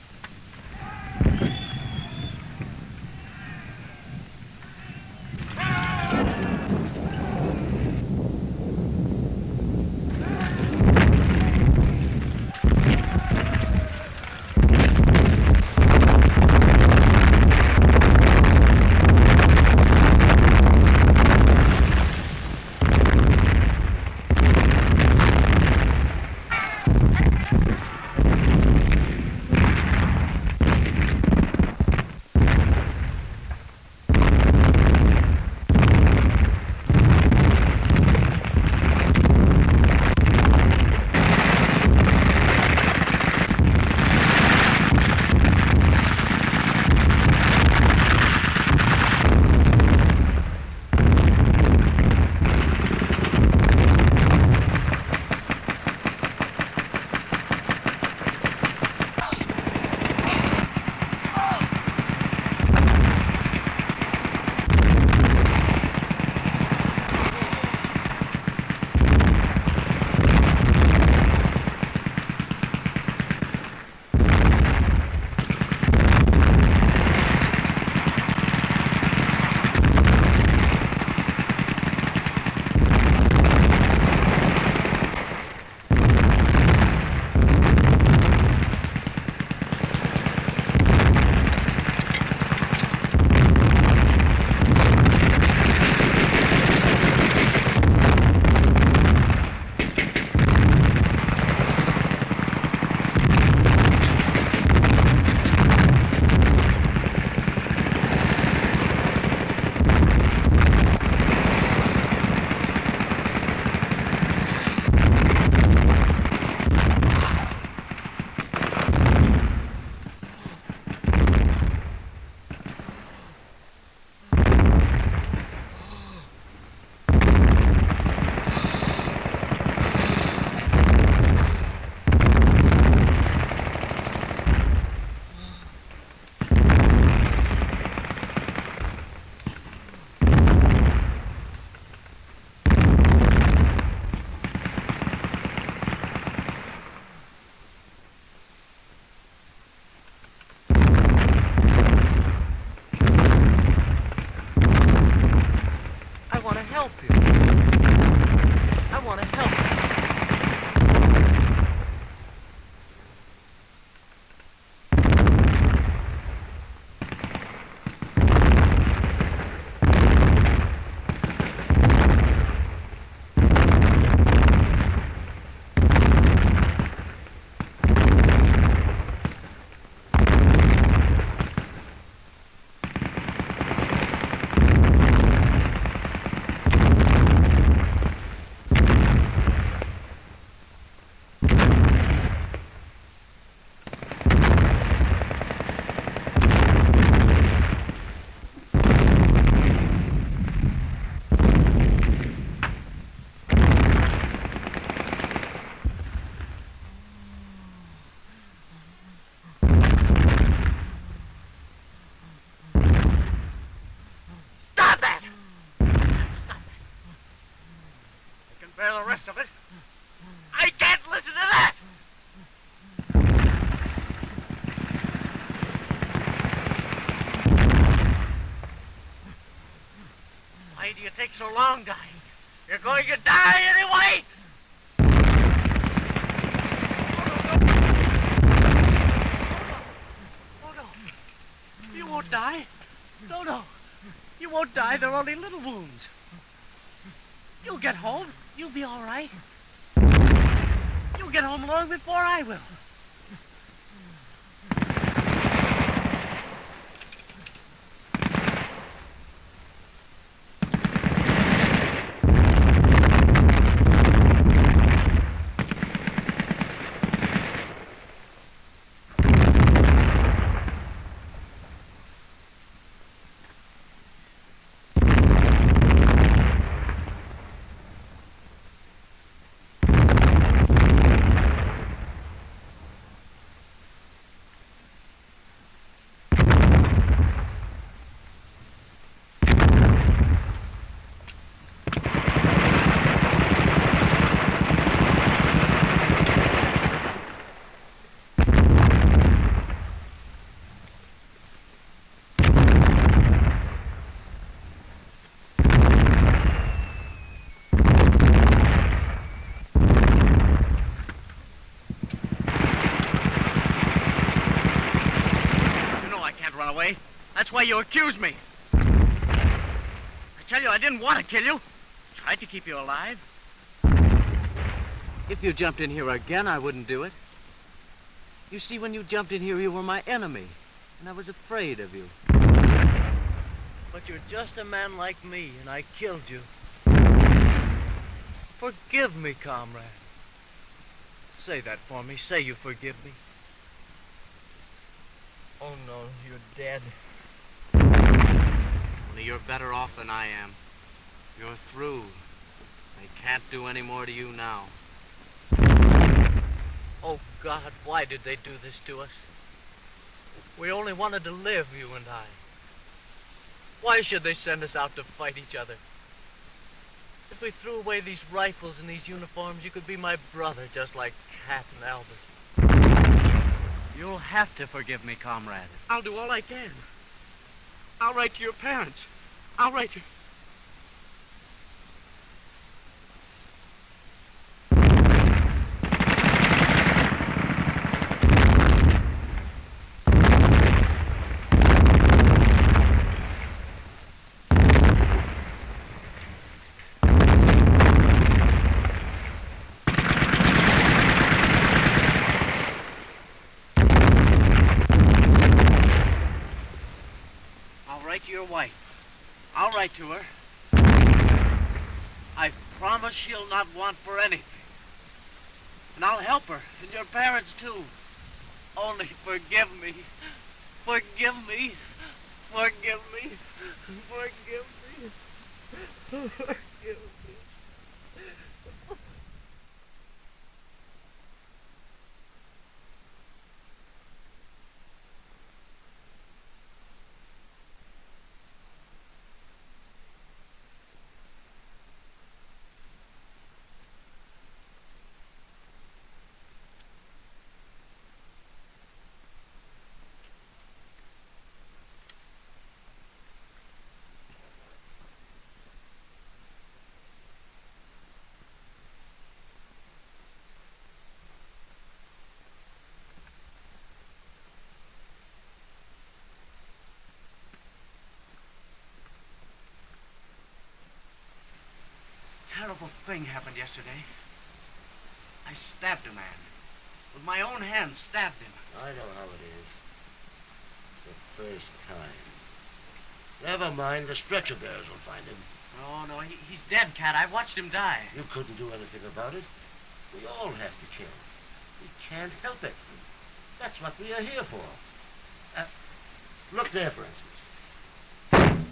Bear the rest of it. I can't listen to that! Why do you take so long dying? You're going to die anyway! Oh, no. You won't die. No. You won't die. They're only little wounds. You'll get home. You'll be all right. You'll get home long before I will. That's why you accuse me. I tell you, I didn't want to kill you. Tried to keep you alive. If you jumped in here again, I wouldn't do it. You see, when you jumped in here, you were my enemy, and I was afraid of you. But you're just a man like me, and I killed you. Forgive me, comrade. Say that for me. Say you forgive me. Oh, no, you're dead. Only you're better off than I am. You're through. They can't do any more to you now. Oh, God, why did they do this to us? We only wanted to live, you and I. Why should they send us out to fight each other? If we threw away these rifles and these uniforms, you could be my brother, just like Cat and Albert. You'll have to forgive me, comrade. I'll do all I can. I'll write to your parents. I'll write to... your wife. I'll write to her. I promise she'll not want for anything. And I'll help her, and your parents too. Only forgive me. Forgive me. Forgive me. Forgive me. Forgive me. Terrible thing happened yesterday. I stabbed a man. With my own hand, stabbed him. I know how it is. The first time. Never mind, the stretcher bearers will find him. Oh, no, he's dead, Cat. I watched him die. You couldn't do anything about it. We all have to kill. We can't help it. That's what we are here for. Look there, for instance.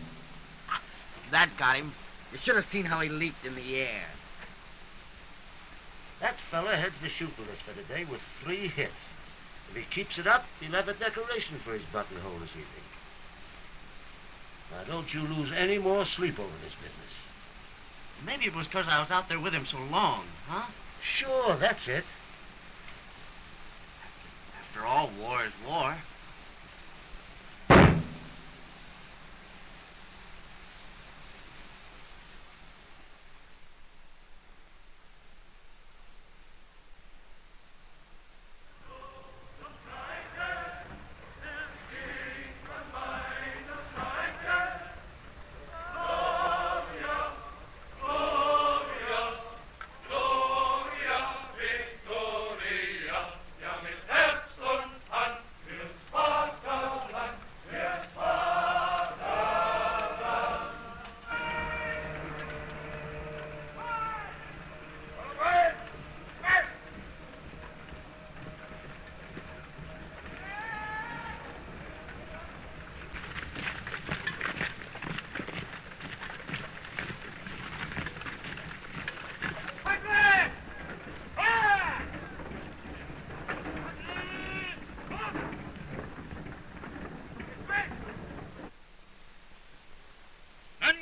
That got him. You should have seen how he leaped in the air. That fella heads the shoot with us for today with 3 hits. If he keeps it up, he'll have a decoration for his buttonhole this evening. Now, don't you lose any more sleep over this business. Maybe it was because I was out there with him so long, huh? Sure, that's it. After all, war is war.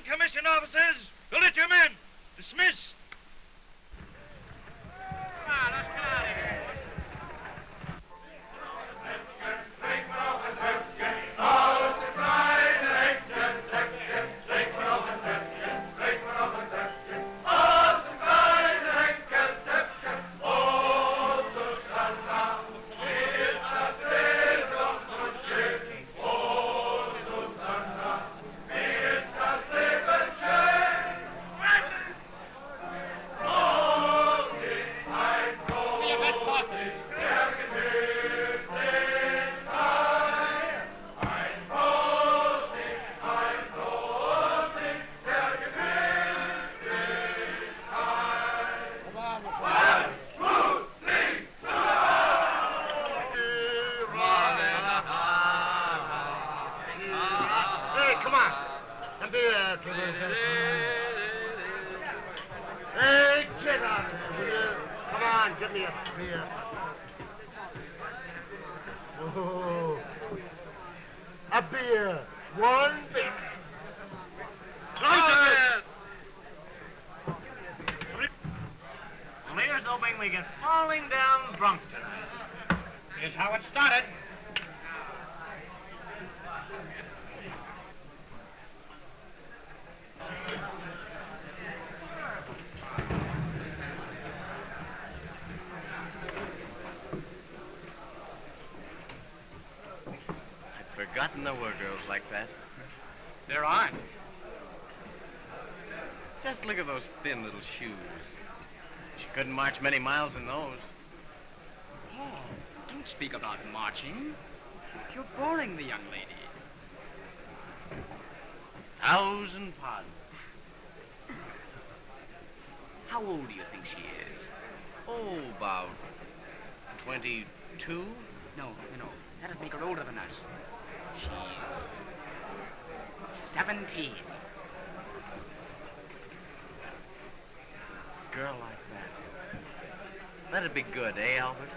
Commissioned officers, billet your men. Dismiss. on, give me a beer. Oh, a beer. One beer. Well, here's hoping we get falling down drunk tonight. Here's how it started. I'd forgotten there were girls like that. There aren't. Just look at those thin little shoes. She couldn't march many miles in those. Oh, don't speak about marching. You're boring the young lady. 1,000 pardons. How old do you think she is? Oh, about 22? No. That'd make her older than us. She's 17. Girl like that. That'd be good, eh, Albert?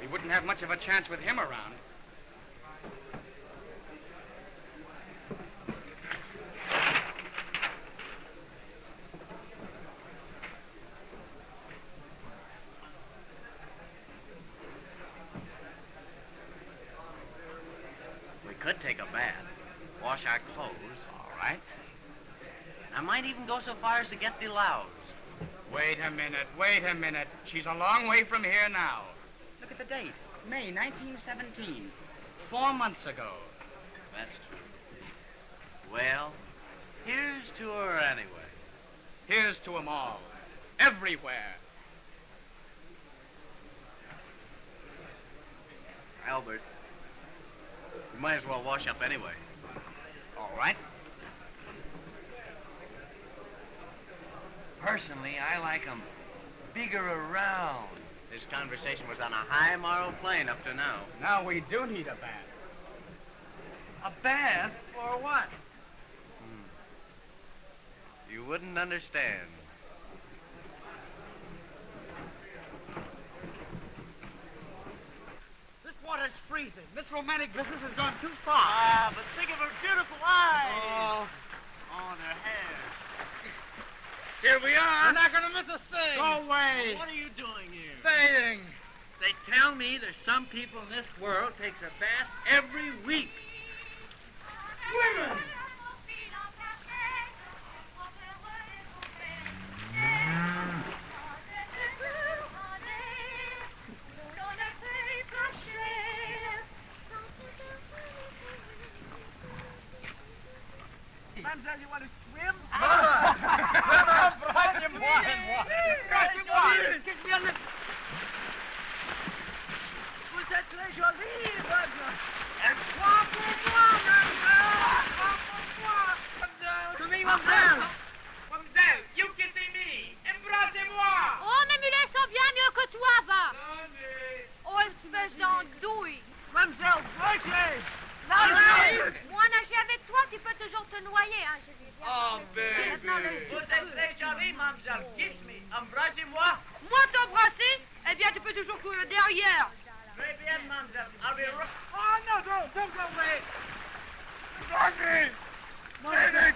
We wouldn't have much of a chance with him around. We could take a bath, wash our clothes. All right. I might even go so far as to get the louse. Wait a minute. She's a long way from here now. Look at the date. May 1917. 4 months ago. That's true. Well, here's to her anyway. Here's to 'em all. Everywhere. Albert, you might as well wash up anyway. All right. Personally, I like 'em bigger around. This conversation was on a high moral plane up to now. Now we do need a bath. A bath? For what? You wouldn't understand. This water's freezing. This romantic business has gone too far. But think of her beautiful eyes. Oh, their hair. Here we are. We're not going to miss a thing. Go away. What are you doing here? Bathing. They tell me there's some people in this world takes a bath every week. Women! Mademoiselle, you want to swim? Kiss me on the... Vous êtes très jolie, mademoiselle. Et toi pour moi, mademoiselle. Toi pour moi, mademoiselle. To me, mademoiselle. Mademoiselle, you kissing me. Embrassez-moi. Oh, mais Mulet sent bien mieux que toi, va. Oh, espèce d'andouille. Mademoiselle, breakage. Moi, nager avec toi, tu peux toujours te noyer, hein, je dis bien. Oh, baby. Vous êtes très jolie, mademoiselle. Kiss me. Embrassez-moi. Moi, t'embrasser, eh bien, tu peux toujours courir derrière. Très bien, mademoiselle. I'll be right... Oh, no, don't go away. Dorothy! Baby!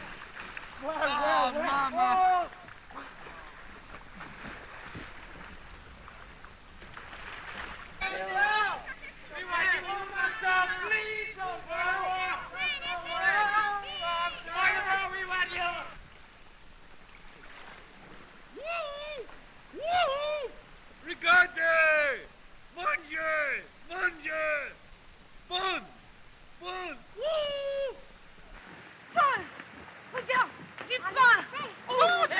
Oh, Mama. Please don't go. We want you. Woohoo! Regardez! Manger! Manger! Bon! Bon! Wouh! Paul! Regarde! Du pain! Oh, Dieu!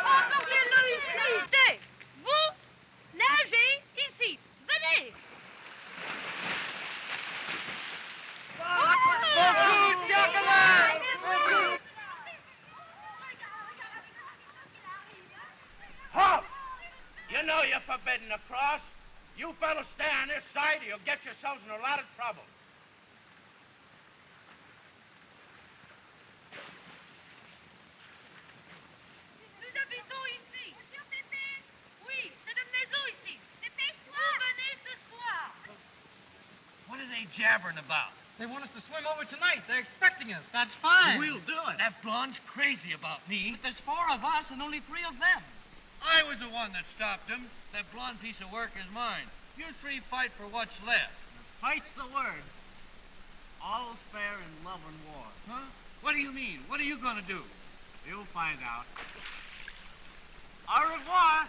Envoyez-le ici! Vous, nagez ici! Venez! Halt! You know you're forbidden to cross. You fellows stay on this side or you'll get yourselves in a lot of trouble. they jabbering about? They want us to swim over tonight. They're expecting us. That's fine. We'll do it. That blonde's crazy about me. But there's 4 of us and only 3 of them. I was the one that stopped him. That blonde piece of work is mine. You 3 fight for what's left. Fight's the word. All's fair in love and war. Huh? What do you mean? What are you going to do? You'll find out. Au revoir.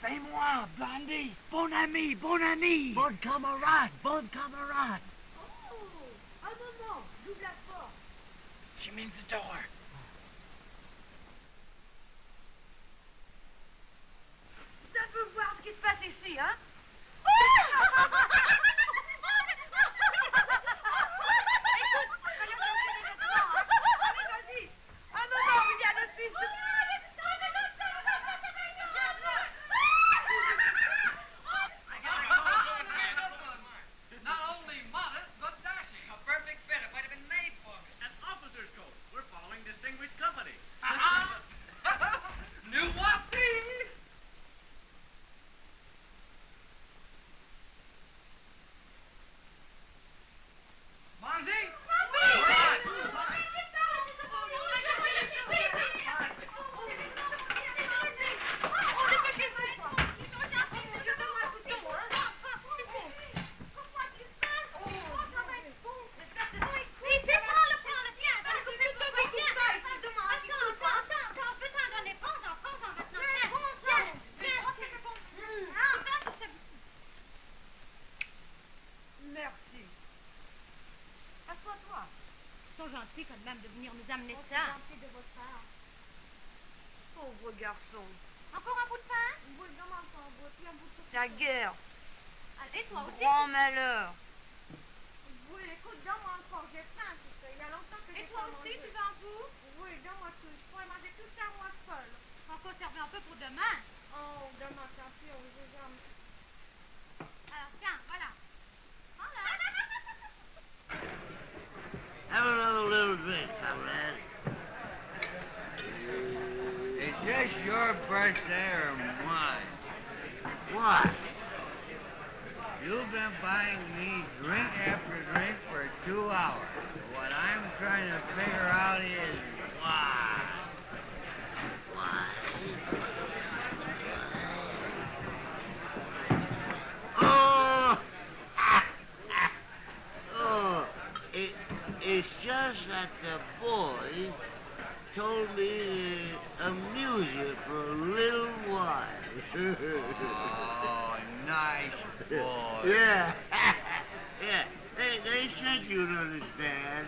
C'est moi, Blondie. Bon ami, bon ami. Bon camarade, bon camarade. Oh, un moment, j'ouvre la porte. She means the door. Ça peut voir ce qui se passe ici, hein? Vas-y, un moment, il y a le fils de... Not only modest, but dashing. A perfect fit. It might have been made for me. An officer's coat. We're following distinguished company. New whoopee! Monty? Merci. Assois-toi. Ils sont gentils quand même de venir nous amener Oh, ça. c'est gentil de votre part. Pauvre garçon. Encore un bout de pain? Une boule de menton, un bout, puis un bout de La guerre. Allez, toi aussi. Grand malheur. Oui, écoute, donne-moi encore, j'ai faim, c'est ça. Il y a longtemps que j'ai Et toi pas aussi, mangé. tu veux un bout? Oui, donne-moi tout. Je pourrais manger tout ça moi seul. On peut servir un peu pour demain. Oh, demain, tant pis, on vous jamais. Alors, tiens, voilà. Voilà. Have another little drink, comrade. Is this your birthday or mine? What? You've been buying me drink after drink for 2 hours. What I'm trying to figure out is why. Oh! Oh, it's just that the boys told me to amuse you for a little while. Oh, nice boy. Yeah. Yeah. They said you'd understand.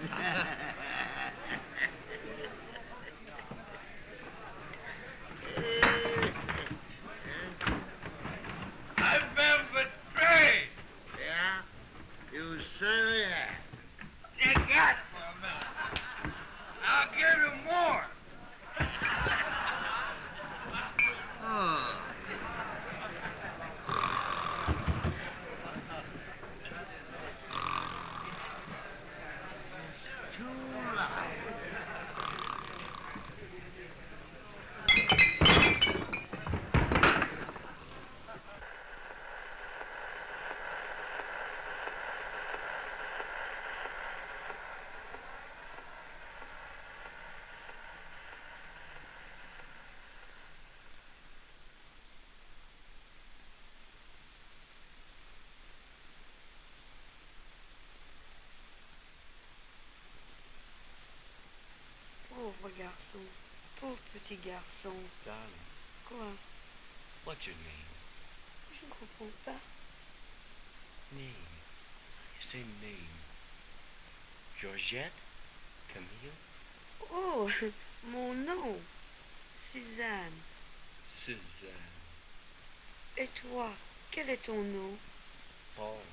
I've been betrayed. Yeah? You certainly have. You got for a minute. I'll give you more. Oh. It's too loud. Pauvre garçon. Pauvre petit garçon. Darling, Quoi? what's your name? Je ne comprends pas. Name. You say name. Georgette? Camille? Oh, mon nom. Suzanne. Suzanne. Et toi, quel est ton nom? Paul.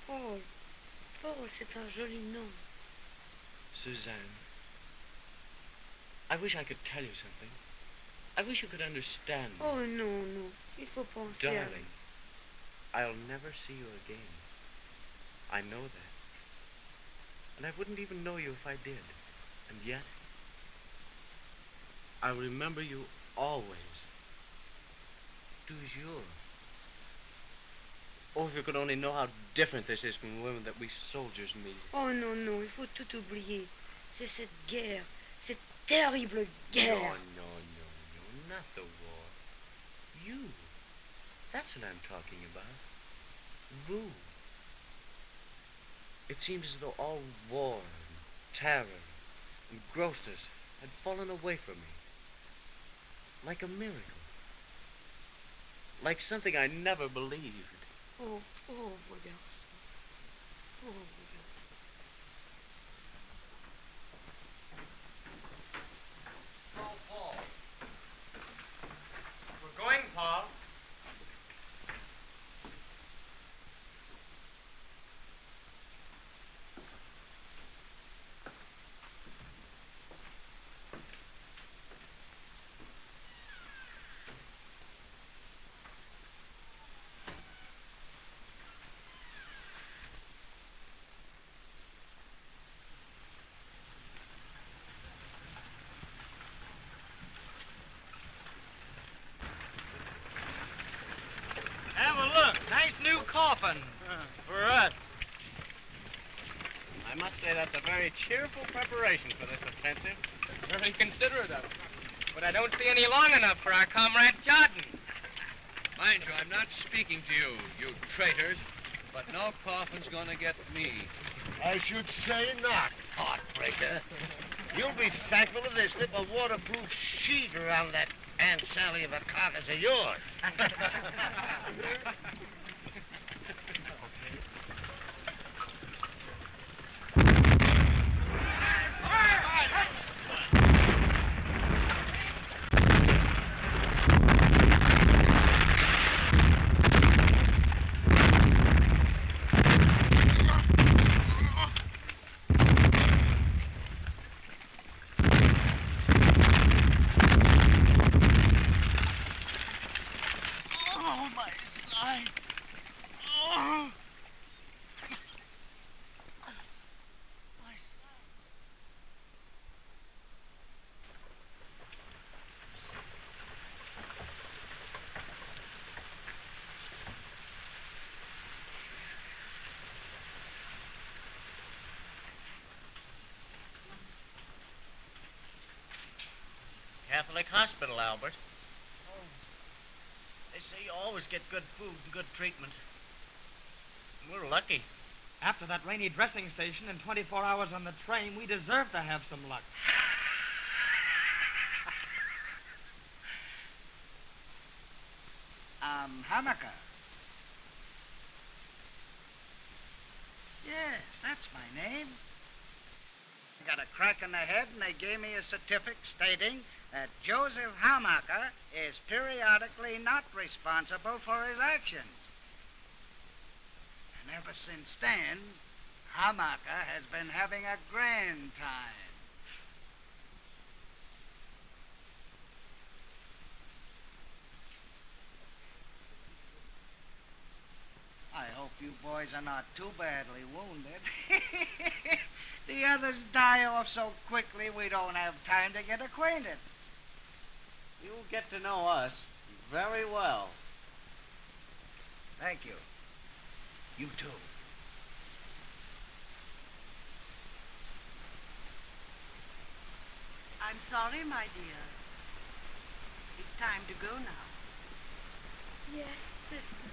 Paul. Paul, c'est un joli nom. Suzanne. I wish I could tell you something. I wish you could understand me. Oh, non, non. Il faut penser à Darling, I'll never see you again. I know that. And I wouldn't even know you if I did. And yet, I'll remember you always. Toujours. Oh, if you could only know how different this is from the women that we soldiers meet. Oh non, non, il faut tout oublier. C'est cette guerre, cette terrible guerre. No, not the war. You. That's what I'm talking about. Vous. It seems as though all war and terror and grossness had fallen away from me. Like a miracle. Like something I never believed. Oh, pauvre garçon. Pauvre garçon. Oh, Paul. We're going, Paul. Have a look. Nice new coffin. For us. I must say that's a very cheerful preparation for this offensive. Very considerate of it. But I don't see any long enough for our comrade Jordan. Mind you, I'm not speaking to you, you traitors, but no coffin's gonna get me. I should say not, heartbreaker. You'll be thankful if they slip a waterproof sheet around that Aunt Sally of a carcass of yours. Oh, my side. Oh. My side. Catholic Hospital, Albert. Oh. They say you always get good food and good treatment. We're lucky. After that rainy dressing station and 24 hours on the train, we deserve to have some luck. Hamaka. Yes, that's my name. I got a crack in the head, and they gave me a certificate stating that Joseph Hamaka is periodically not responsible for his actions. And ever since then, Hamaka has been having a grand time. I hope you boys are not too badly wounded. The others die off so quickly we don't have time to get acquainted. You'll get to know us very well. Thank you. You too. I'm sorry, my dear. It's time to go now. Yes, sister.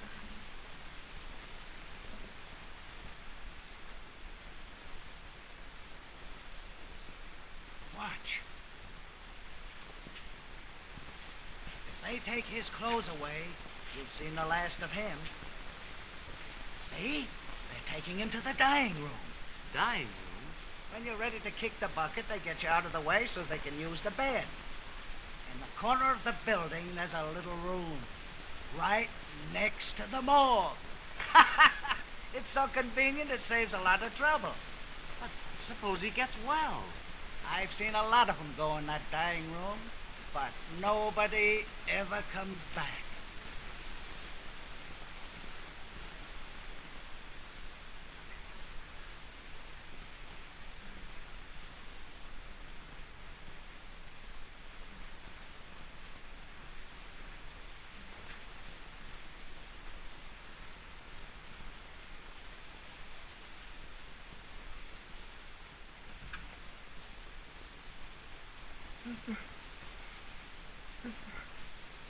Watch. If they take his clothes away, you've seen the last of him. See? They're taking him to the dying room. Dying room? When you're ready to kick the bucket, they get you out of the way so they can use the bed. In the corner of the building, there's a little room. Right next to the morgue. It's so convenient, it saves a lot of trouble. But suppose he gets well. I've seen a lot of them go in that dying room, but nobody ever comes back.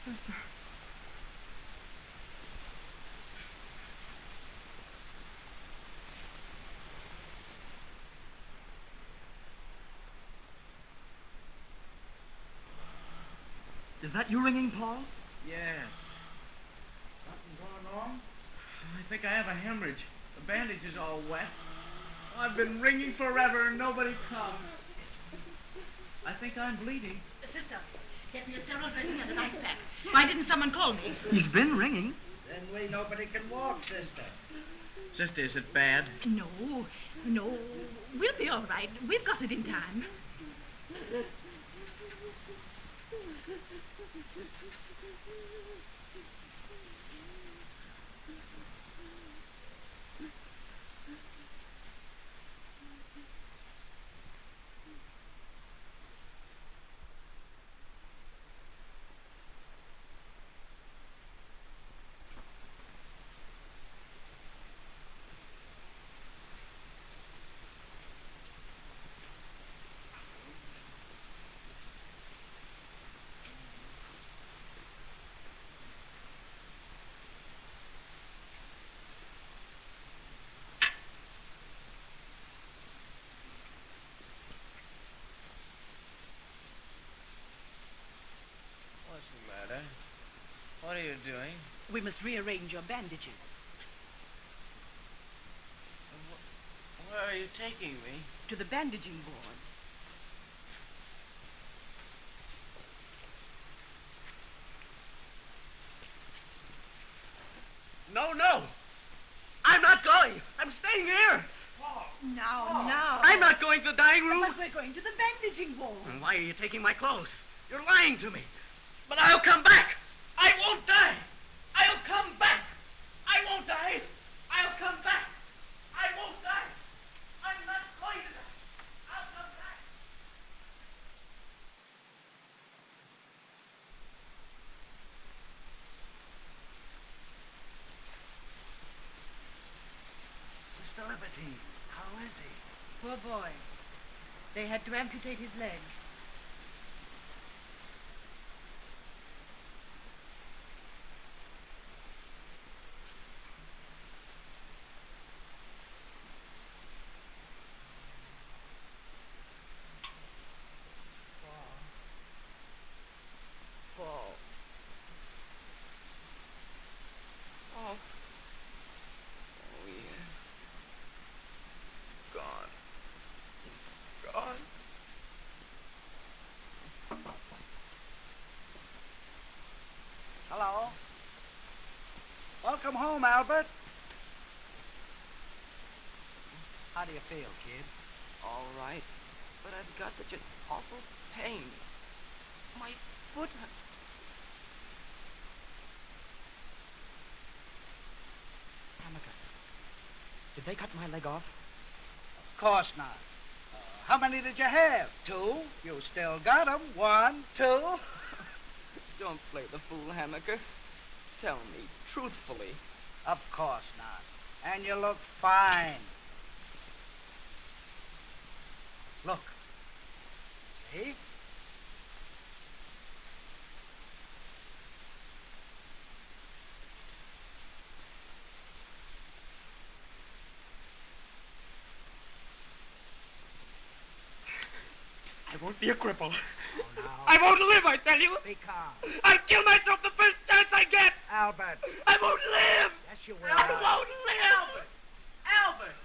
Sister. Is that you ringing, Paul? Yes. Something going on? I think I have a hemorrhage. The bandage is all wet. I've been ringing forever and nobody comes. I think I'm bleeding. Sister, get me a sterile dressing and an ice pack. Why didn't someone call me? He's been ringing. Then nobody can walk, sister. Sister, is it bad? No, no. We'll be all right. We've got it in time. What's the matter? What are you doing? We must rearrange your bandages. Where are you taking me? To the bandaging board. No, no. I'm not going. I'm staying here. Now. I'm not going to the dining room. But we're going to the bandaging board. And why are you taking my clothes? You're lying to me. But I'll come back. I won't die. I'll come back. I won't die. I'll come back. I won't die. I'm not going to die. I'll come back. Sister Liberty, how is he? Poor boy. They had to amputate his leg. Paul. Oh. Oh, yeah. Gone. Gone. Hello. Welcome home, Albert. How do you feel, kid? All right. But I've got such an awful pain. My foot. Hammaker, did they cut my leg off? Of course not. How many did you have? 2? You still got 'em. 1, 2. Don't play the fool, Hammaker. Tell me truthfully. Of course not. And you look fine. Look. See? I won't be a cripple. Oh, now. I won't live, I tell you. Be calm. I'll kill myself the first chance I get. Albert. I won't live. Yes, you will. I won't live. Albert.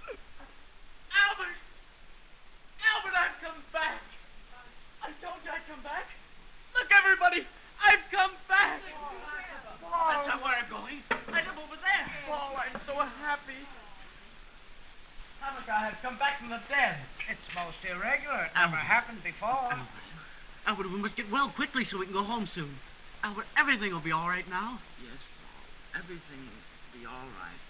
Albert. Albert, I've come back. I told you I'd come back. Look, everybody. I've come back. That's not where I'm going. I live over there. Paul, I'm so happy. Hammaker has come back from the dead. It's most irregular. It never happened before. Albert, we must get well quickly so we can go home soon. Albert, everything will be all right now. Yes, Paul. Everything will be all right.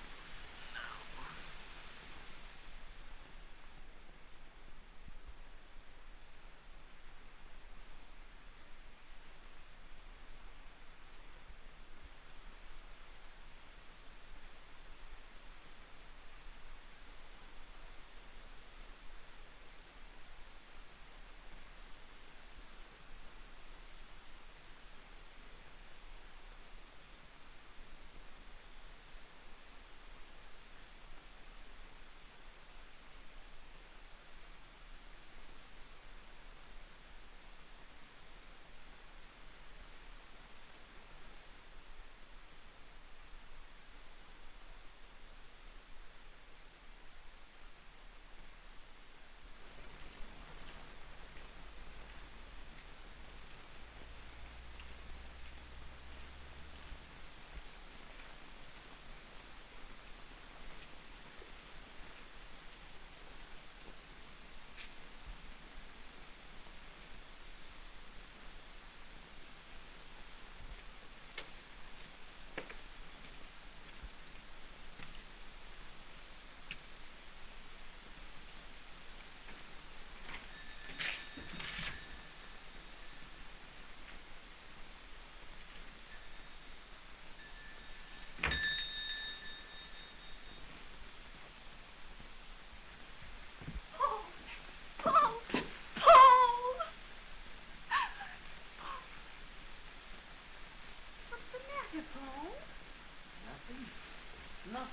nothing.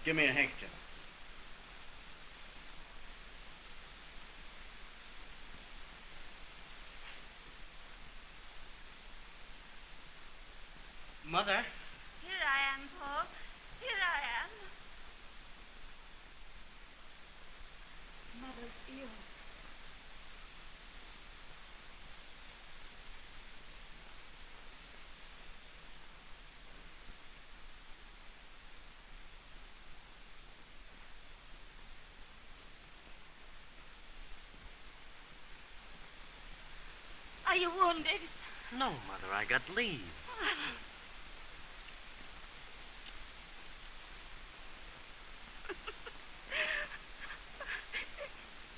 Give me a handkerchief. Mother? Here I am, Paul. Here I am. Mother's ill. Are you wounded? No, Mother, I got leave.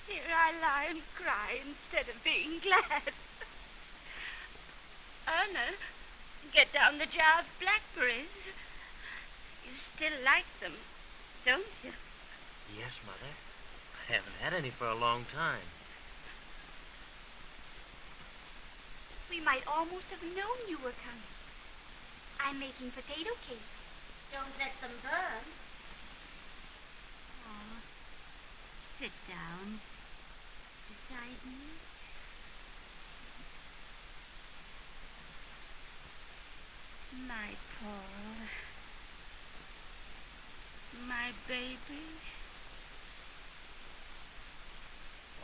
Here I lie and cry instead of being glad. Erna, get down the jar of blackberries. You still like them, don't you? Yes, Mother. I haven't had any for a long time. We might almost have known you were coming. I'm making potato cake. Don't let them burn. Oh, sit down beside me. My Paul. My baby.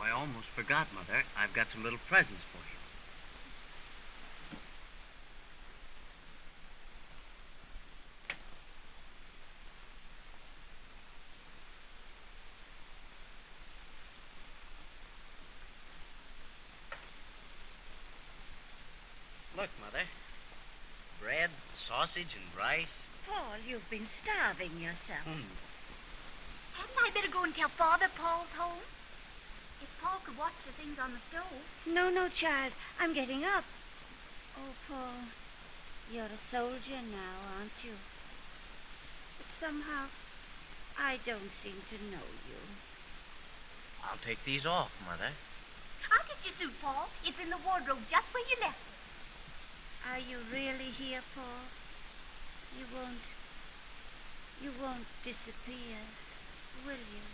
Oh, I almost forgot, Mother. I've got some little presents for you. Look, Mother. Bread, sausage, and rice. Paul, you've been starving yourself. Hadn't I better go and tell Father Paul's home? If Paul could watch the things on the stove. No, no, child. I'm getting up. Oh, Paul, you're a soldier now, aren't you? But somehow, I don't seem to know you. I'll take these off, Mother. How did your suit, Paul? It's in the wardrobe just where you left it. Are you really here, Paul? You won't disappear, will you?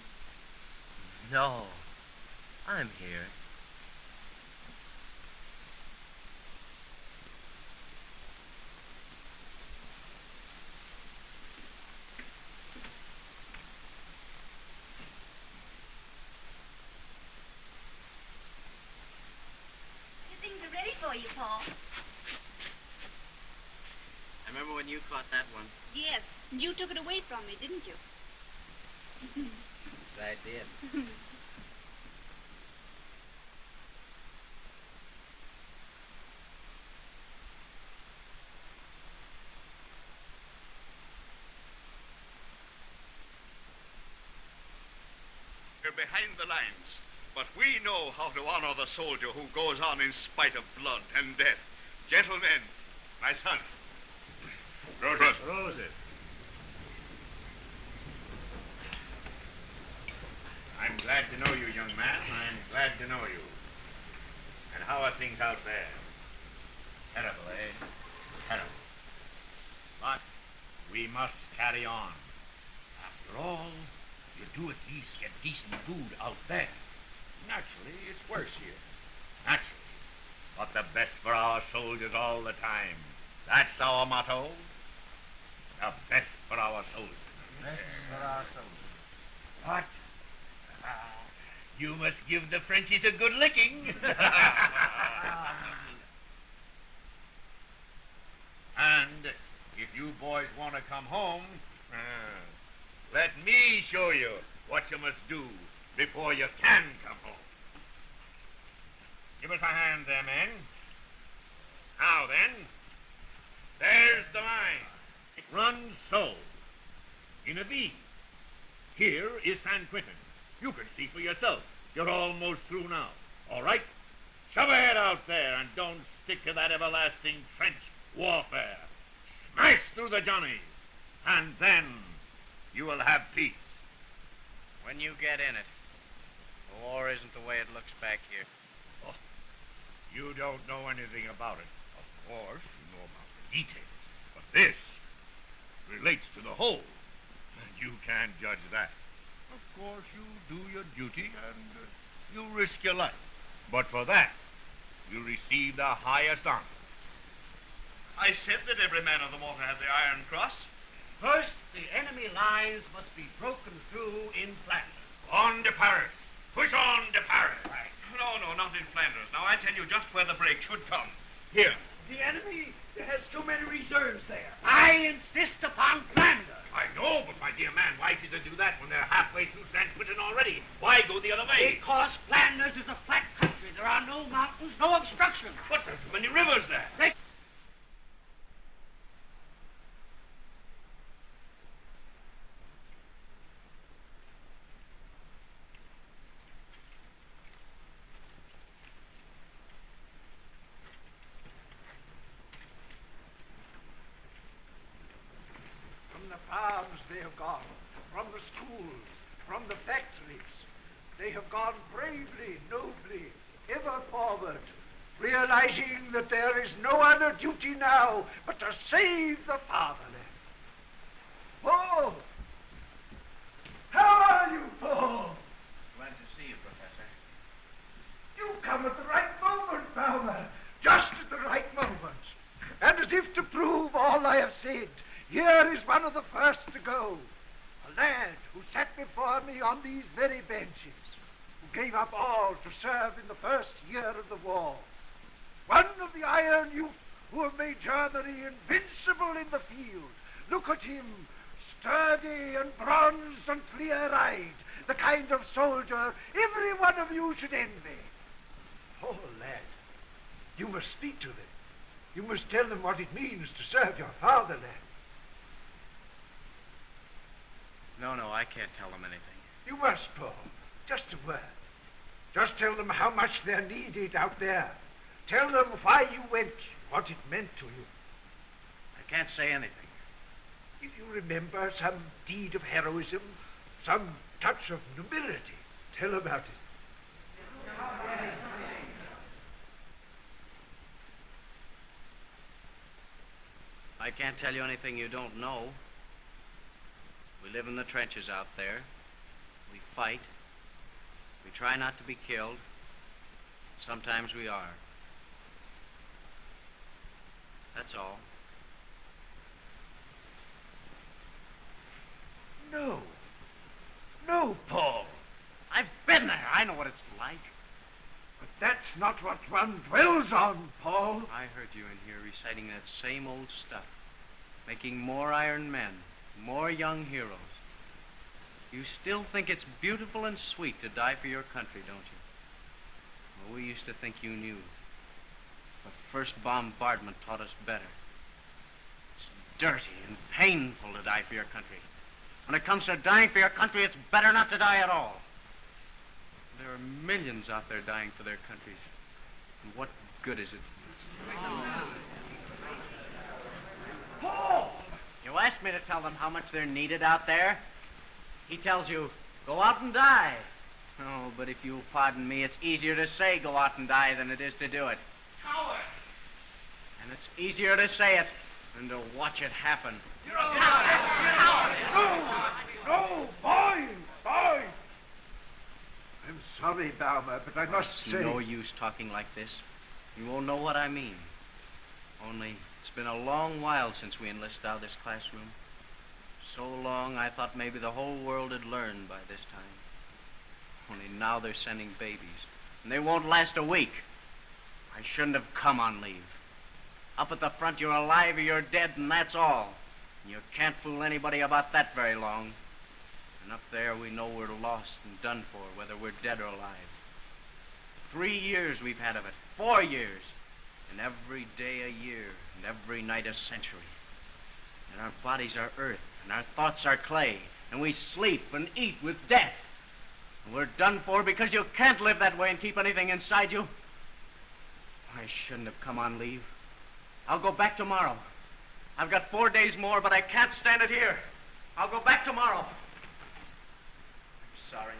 No. I'm here. Your things are ready for you, Paul. I remember when you caught that one. Yes, and you took it away from me, didn't you? I did. We're behind the lines, but we know how to honor the soldier who goes on in spite of blood and death. Gentlemen, my son. Roses. Roses. I'm glad to know you, young man. I'm glad to know you. And how are things out there? Terrible, eh? Terrible. But we must carry on. After all, you do at least get decent food out there. Naturally, it's worse here. Naturally. But the best for our soldiers all the time. That's our motto. The best for our soldiers. Best for our soldiers. What? You must give the Frenchies a good licking. And if you boys want to come home, let me show you what you must do before you can come home. Give us a hand there, men. Now then, there's the line. It runs so, in a V. Here is San Quentin. You can see for yourself. You're almost through now. All right? Shove ahead out there and don't stick to that everlasting trench warfare. Smash through the Johnnies, and then you will have peace. When you get in it, the war isn't the way it looks back here. Oh, you don't know anything about it. Of course, you know about the details. But this relates to the whole, and you can't judge that. Of course, you do your duty, and you risk your life. But for that, you receive the highest honor. I said that every man of the water had the Iron Cross. First, the enemy lines must be broken through in Flanders. On to Paris. Push on to Paris. Right. No, not in Flanders. Now, I tell you just where the break should come. Here. The enemy has too many reserves there. I insist upon Flanders. I know, but my dear man, why should they do that when they're halfway through San Quentin already? Why go the other way? Because Flanders is a flat country. There are no mountains, no obstructions. But there's many rivers there. From the farms they have gone, from the schools, from the factories. They have gone bravely, nobly, ever forward, realizing that there is no other duty now but to save the fatherland. Paul! How are you, Paul? Glad to see you, Professor. You come at the right moment, Baumer. Just at the right moment. And as if to prove all I have said, here is one of the first to go. A lad who sat before me on these very benches, who gave up all to serve in the first year of the war. One of the iron youth who have made Germany invincible in the field. Look at him, sturdy and bronzed and clear-eyed, the kind of soldier every one of you should envy. Oh, lad, you must speak to them. You must tell them what it means to serve your fatherland. No, I can't tell them anything. You must, Paul. Just a word. Just tell them how much they're needed out there. Tell them why you went, what it meant to you. I can't say anything. If you remember some deed of heroism, some touch of nobility, tell about it. I can't tell you anything you don't know. We live in the trenches out there. We fight. We try not to be killed. Sometimes we are. That's all. No, Paul. I've been there. I know what it's like. But that's not what one dwells on, Paul. I heard you in here reciting that same old stuff. Making more iron men, more young heroes. You still think it's beautiful and sweet to die for your country, don't you? Well, we used to think you knew. The first bombardment taught us better. It's dirty and painful to die for your country. When it comes to dying for your country, it's better not to die at all. There are millions out there dying for their countries. And what good is it? Paul! You asked me to tell them how much they're needed out there. He tells you, go out and die. Oh, but if you'll pardon me, it's easier to say go out and die than it is to do it. Coward! And it's easier to say it than to watch it happen. You're a coward! No, boy! I'm sorry, Baumer, but I must say... No use talking like this. You won't know what I mean. Only, it's been a long while since we enlisted out of this classroom. So long, I thought maybe the whole world had learned by this time. Only now they're sending babies, and they won't last a week. I shouldn't have come on leave. Up at the front, you're alive or you're dead, and that's all. You can't fool anybody about that very long. And up there, we know we're lost and done for, whether we're dead or alive. 3 years we've had of it, 4 years. And every day a year, and every night a century. And our bodies are earth, and our thoughts are clay, and we sleep and eat with death. We're done for because you can't live that way and keep anything inside you. I shouldn't have come on leave. I'll go back tomorrow. I've got 4 days more, but I can't stand it here. I'll go back tomorrow. I'm sorry.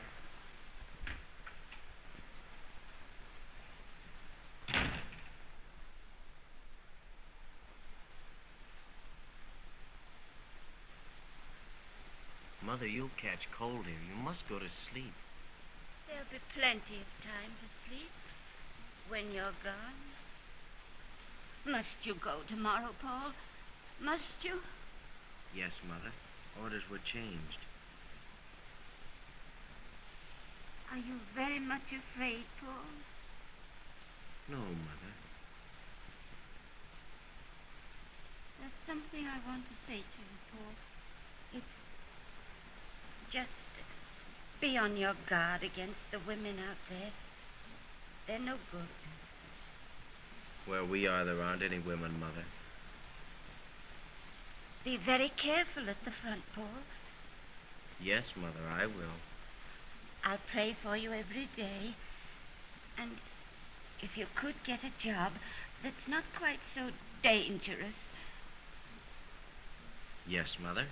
Mother, you'll catch cold here. You must go to sleep. There'll be plenty of time to sleep when you're gone. Must you go tomorrow, Paul? Must you? Yes, Mother. Orders were changed. Are you very much afraid, Paul? No, Mother. There's something I want to say to you, Paul. It's just be on your guard against the women out there. They're no good. Where we are, there aren't any women, Mother. Be very careful at the front, Paul. Yes, Mother, I will. I'll pray for you every day. And if you could get a job that's not quite so dangerous. Yes, Mother.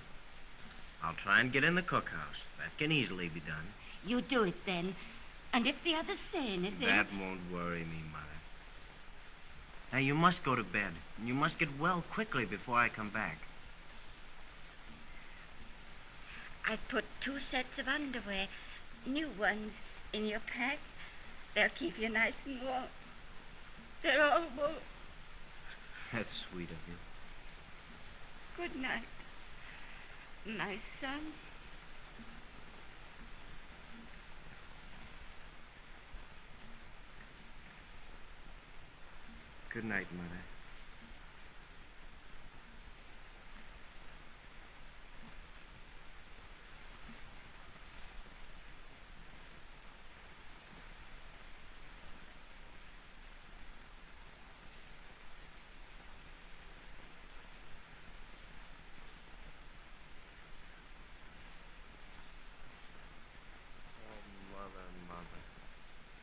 I'll try and get in the cookhouse. That can easily be done. You do it then. And if the others say anything... That won't worry me, Mother. Now, you must go to bed. And you must get well quickly before I come back. I've put 2 sets of underwear, new ones, in your pack. They'll keep you nice and warm. They're all warm. That's sweet of you. Good night, my son. Good night, Mother.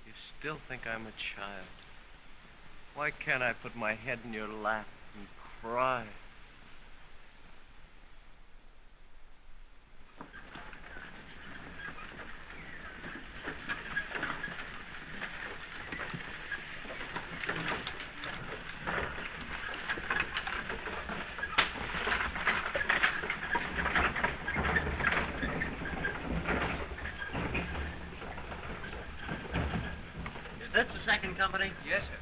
You still think I'm a child. Why can't I put my head in your lap and cry? Is this the second company? Yes, sir.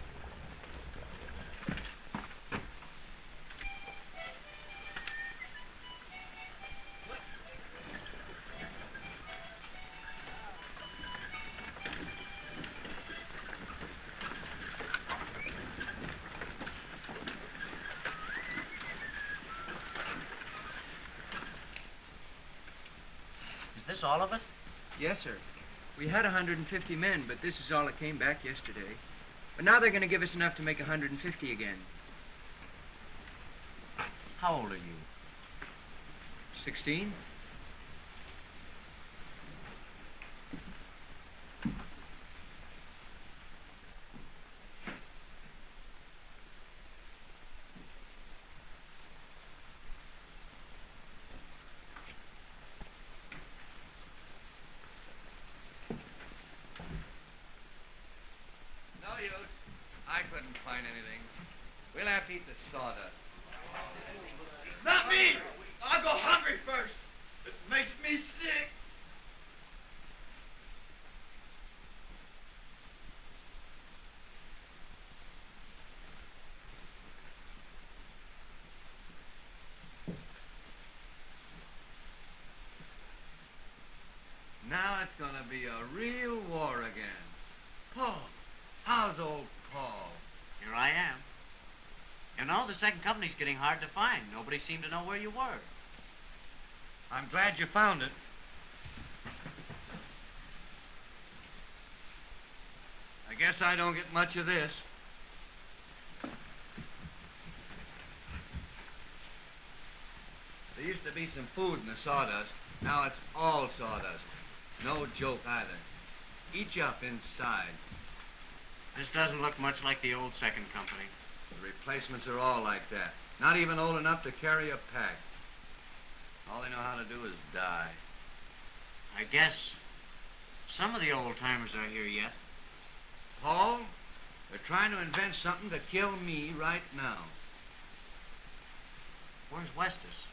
Is this all of it? Yes, sir. We had 150 men, but this is all that came back yesterday. But now they're going to give us enough to make 150 again. How old are you? 16? No use. I couldn't find anything. We'll have to eat the sawdust. Not me! I'll go hungry first. It makes me sick. Now it's going to be a real war again. Paul. How's old Paul? Here I am. You know, the second company's getting hard to find. Nobody seemed to know where you were. I'm glad you found it. I guess I don't get much of this. There used to be some food in the sawdust. Now it's all sawdust. No joke either. eat you up inside. This doesn't look much like the old second company. The replacements are all like that. Not even old enough to carry a pack. All they know how to do is die. I guess some of the old-timers are here yet. Paul, they're trying to invent something to kill me right now. Where's Westus?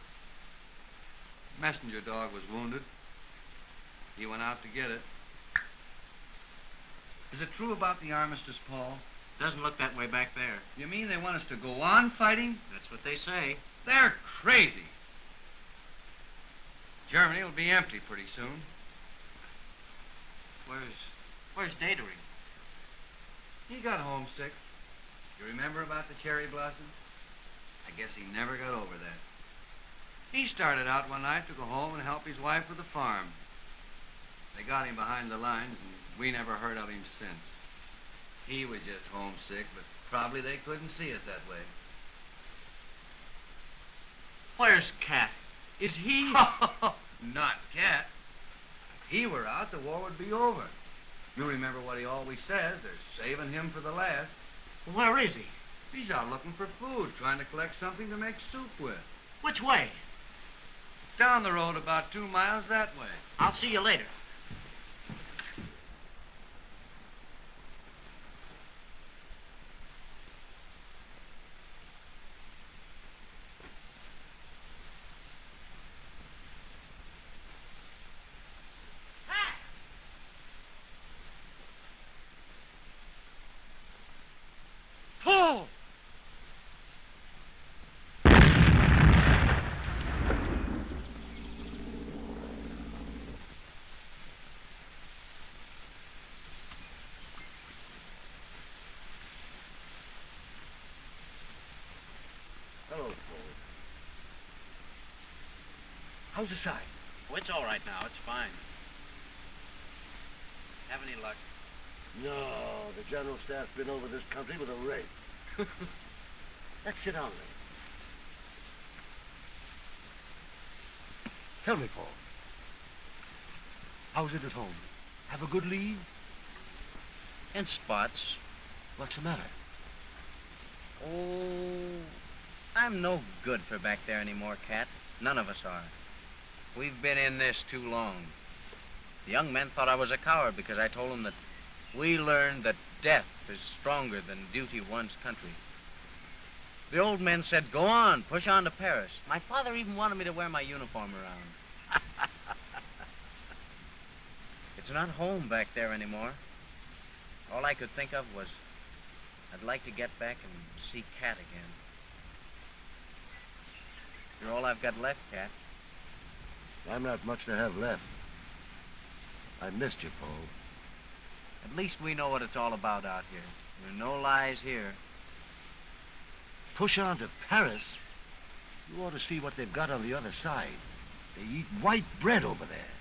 Messenger dog was wounded. He went out to get it. Is it true about the armistice, Paul? Doesn't look that way back there. You mean they want us to go on fighting? That's what they say. They're crazy. Germany will be empty pretty soon. Where's Datering? He got homesick. You remember about the cherry blossoms? I guess he never got over that. He started out one night to go home and help his wife with the farm. They got him behind the lines, and we never heard of him since. He was just homesick, but probably they couldn't see it that way. Where's Cat? Is he... Not Cat. If he were out, the war would be over. You remember what he always says. They're saving him for the last. Where is he? He's out looking for food, trying to collect something to make soup with. Which way? Down the road about 2 miles that way. I'll see you later. Paul! Hello, Paul. How's the side? Oh, it's all right now. It's fine. Have any luck? No, the general staff's been over this country with a rake. Let's sit down there. Tell me, Paul. How's it at home? Have a good leave? In spots. What's the matter? Oh, I'm no good for back there anymore, Cat. None of us are. We've been in this too long. The young men thought I was a coward because I told them that we learned that death is stronger than duty one's country. The old men said, go on, push on to Paris. My father even wanted me to wear my uniform around. It's not home back there anymore. All I could think of was I'd like to get back and see Cat again. You're all I've got left, Cat. I'm not much to have left. I missed you, Paul. At least we know what it's all about out here. There are no lies here. Push on to Paris? You ought to see what they've got on the other side. They eat white bread over there.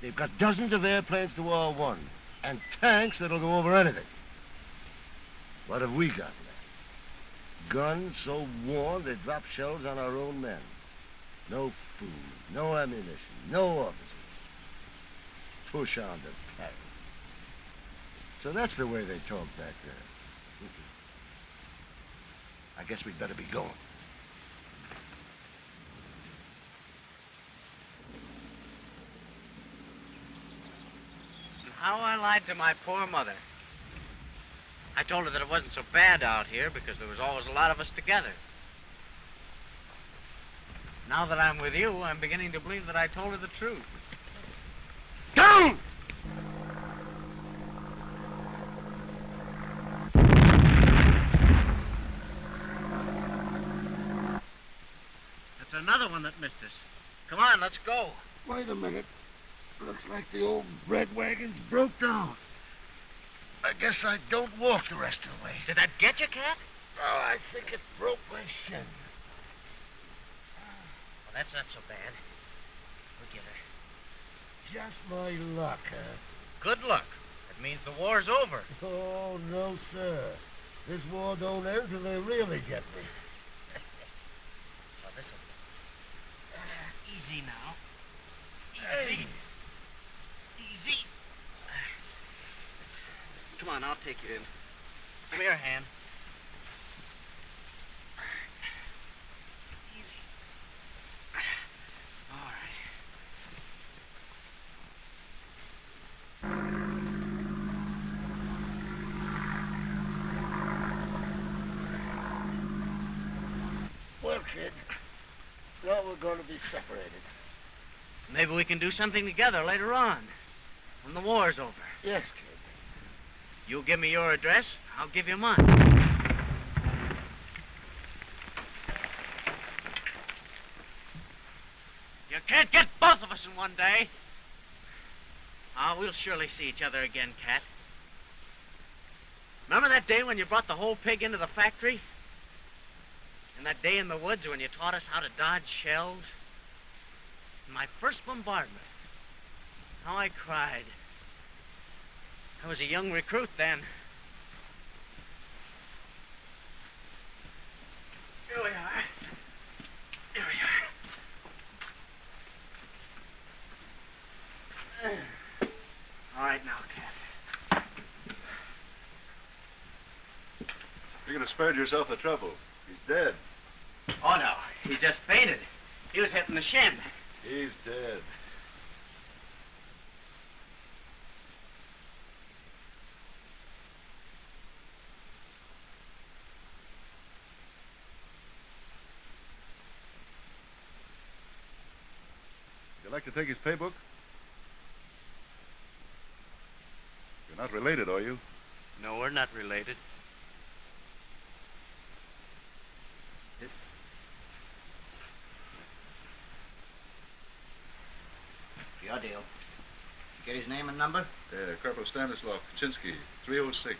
They've got dozens of airplanes to War One, and tanks that'll go over anything. What have we got left? Guns so worn they drop shells on our own men. No food, no ammunition, no officers. Push on to Paris. So that's the way they talk back there. I guess we'd better be going. And how I lied to my poor mother. I told her that it wasn't so bad out here because there was always a lot of us together. Now that I'm with you, I'm beginning to believe that I told her the truth. Down! That's another one that missed us. Come on, let's go. Wait a minute. Looks like the old bread wagon's broke down. I guess I don't walk the rest of the way. Did that get you, Cat? Oh, I think it broke my shin. Well, that's not so bad. We'll get her. Just my luck, huh? Good luck. That means the war's over. Oh, no, sir. This war don't end till they really get me. Well, this'll do. Easy now. Hey. Easy. Come on, I'll take you in. Give me your hand. Easy. All right. Well, kid, now we're going to be separated. Maybe we can do something together later on, when the war's over. Yes, kid. You give me your address, I'll give you mine. You can't get both of us in one day. Ah, we'll surely see each other again, Cat. Remember that day when you brought the whole pig into the factory? And that day in the woods when you taught us how to dodge shells? My first bombardment. How I cried. I was a young recruit then. Here we are. Here we are. All right now, Cat. You could have spared yourself the trouble. He's dead. Oh, no. He just fainted. He was hit in the shin. He's dead. Would you like to take his pay book? You're not related, are you? No, we're not related. Your deal. Get his name and number? Corporal Stanislav Kaczynski, 306.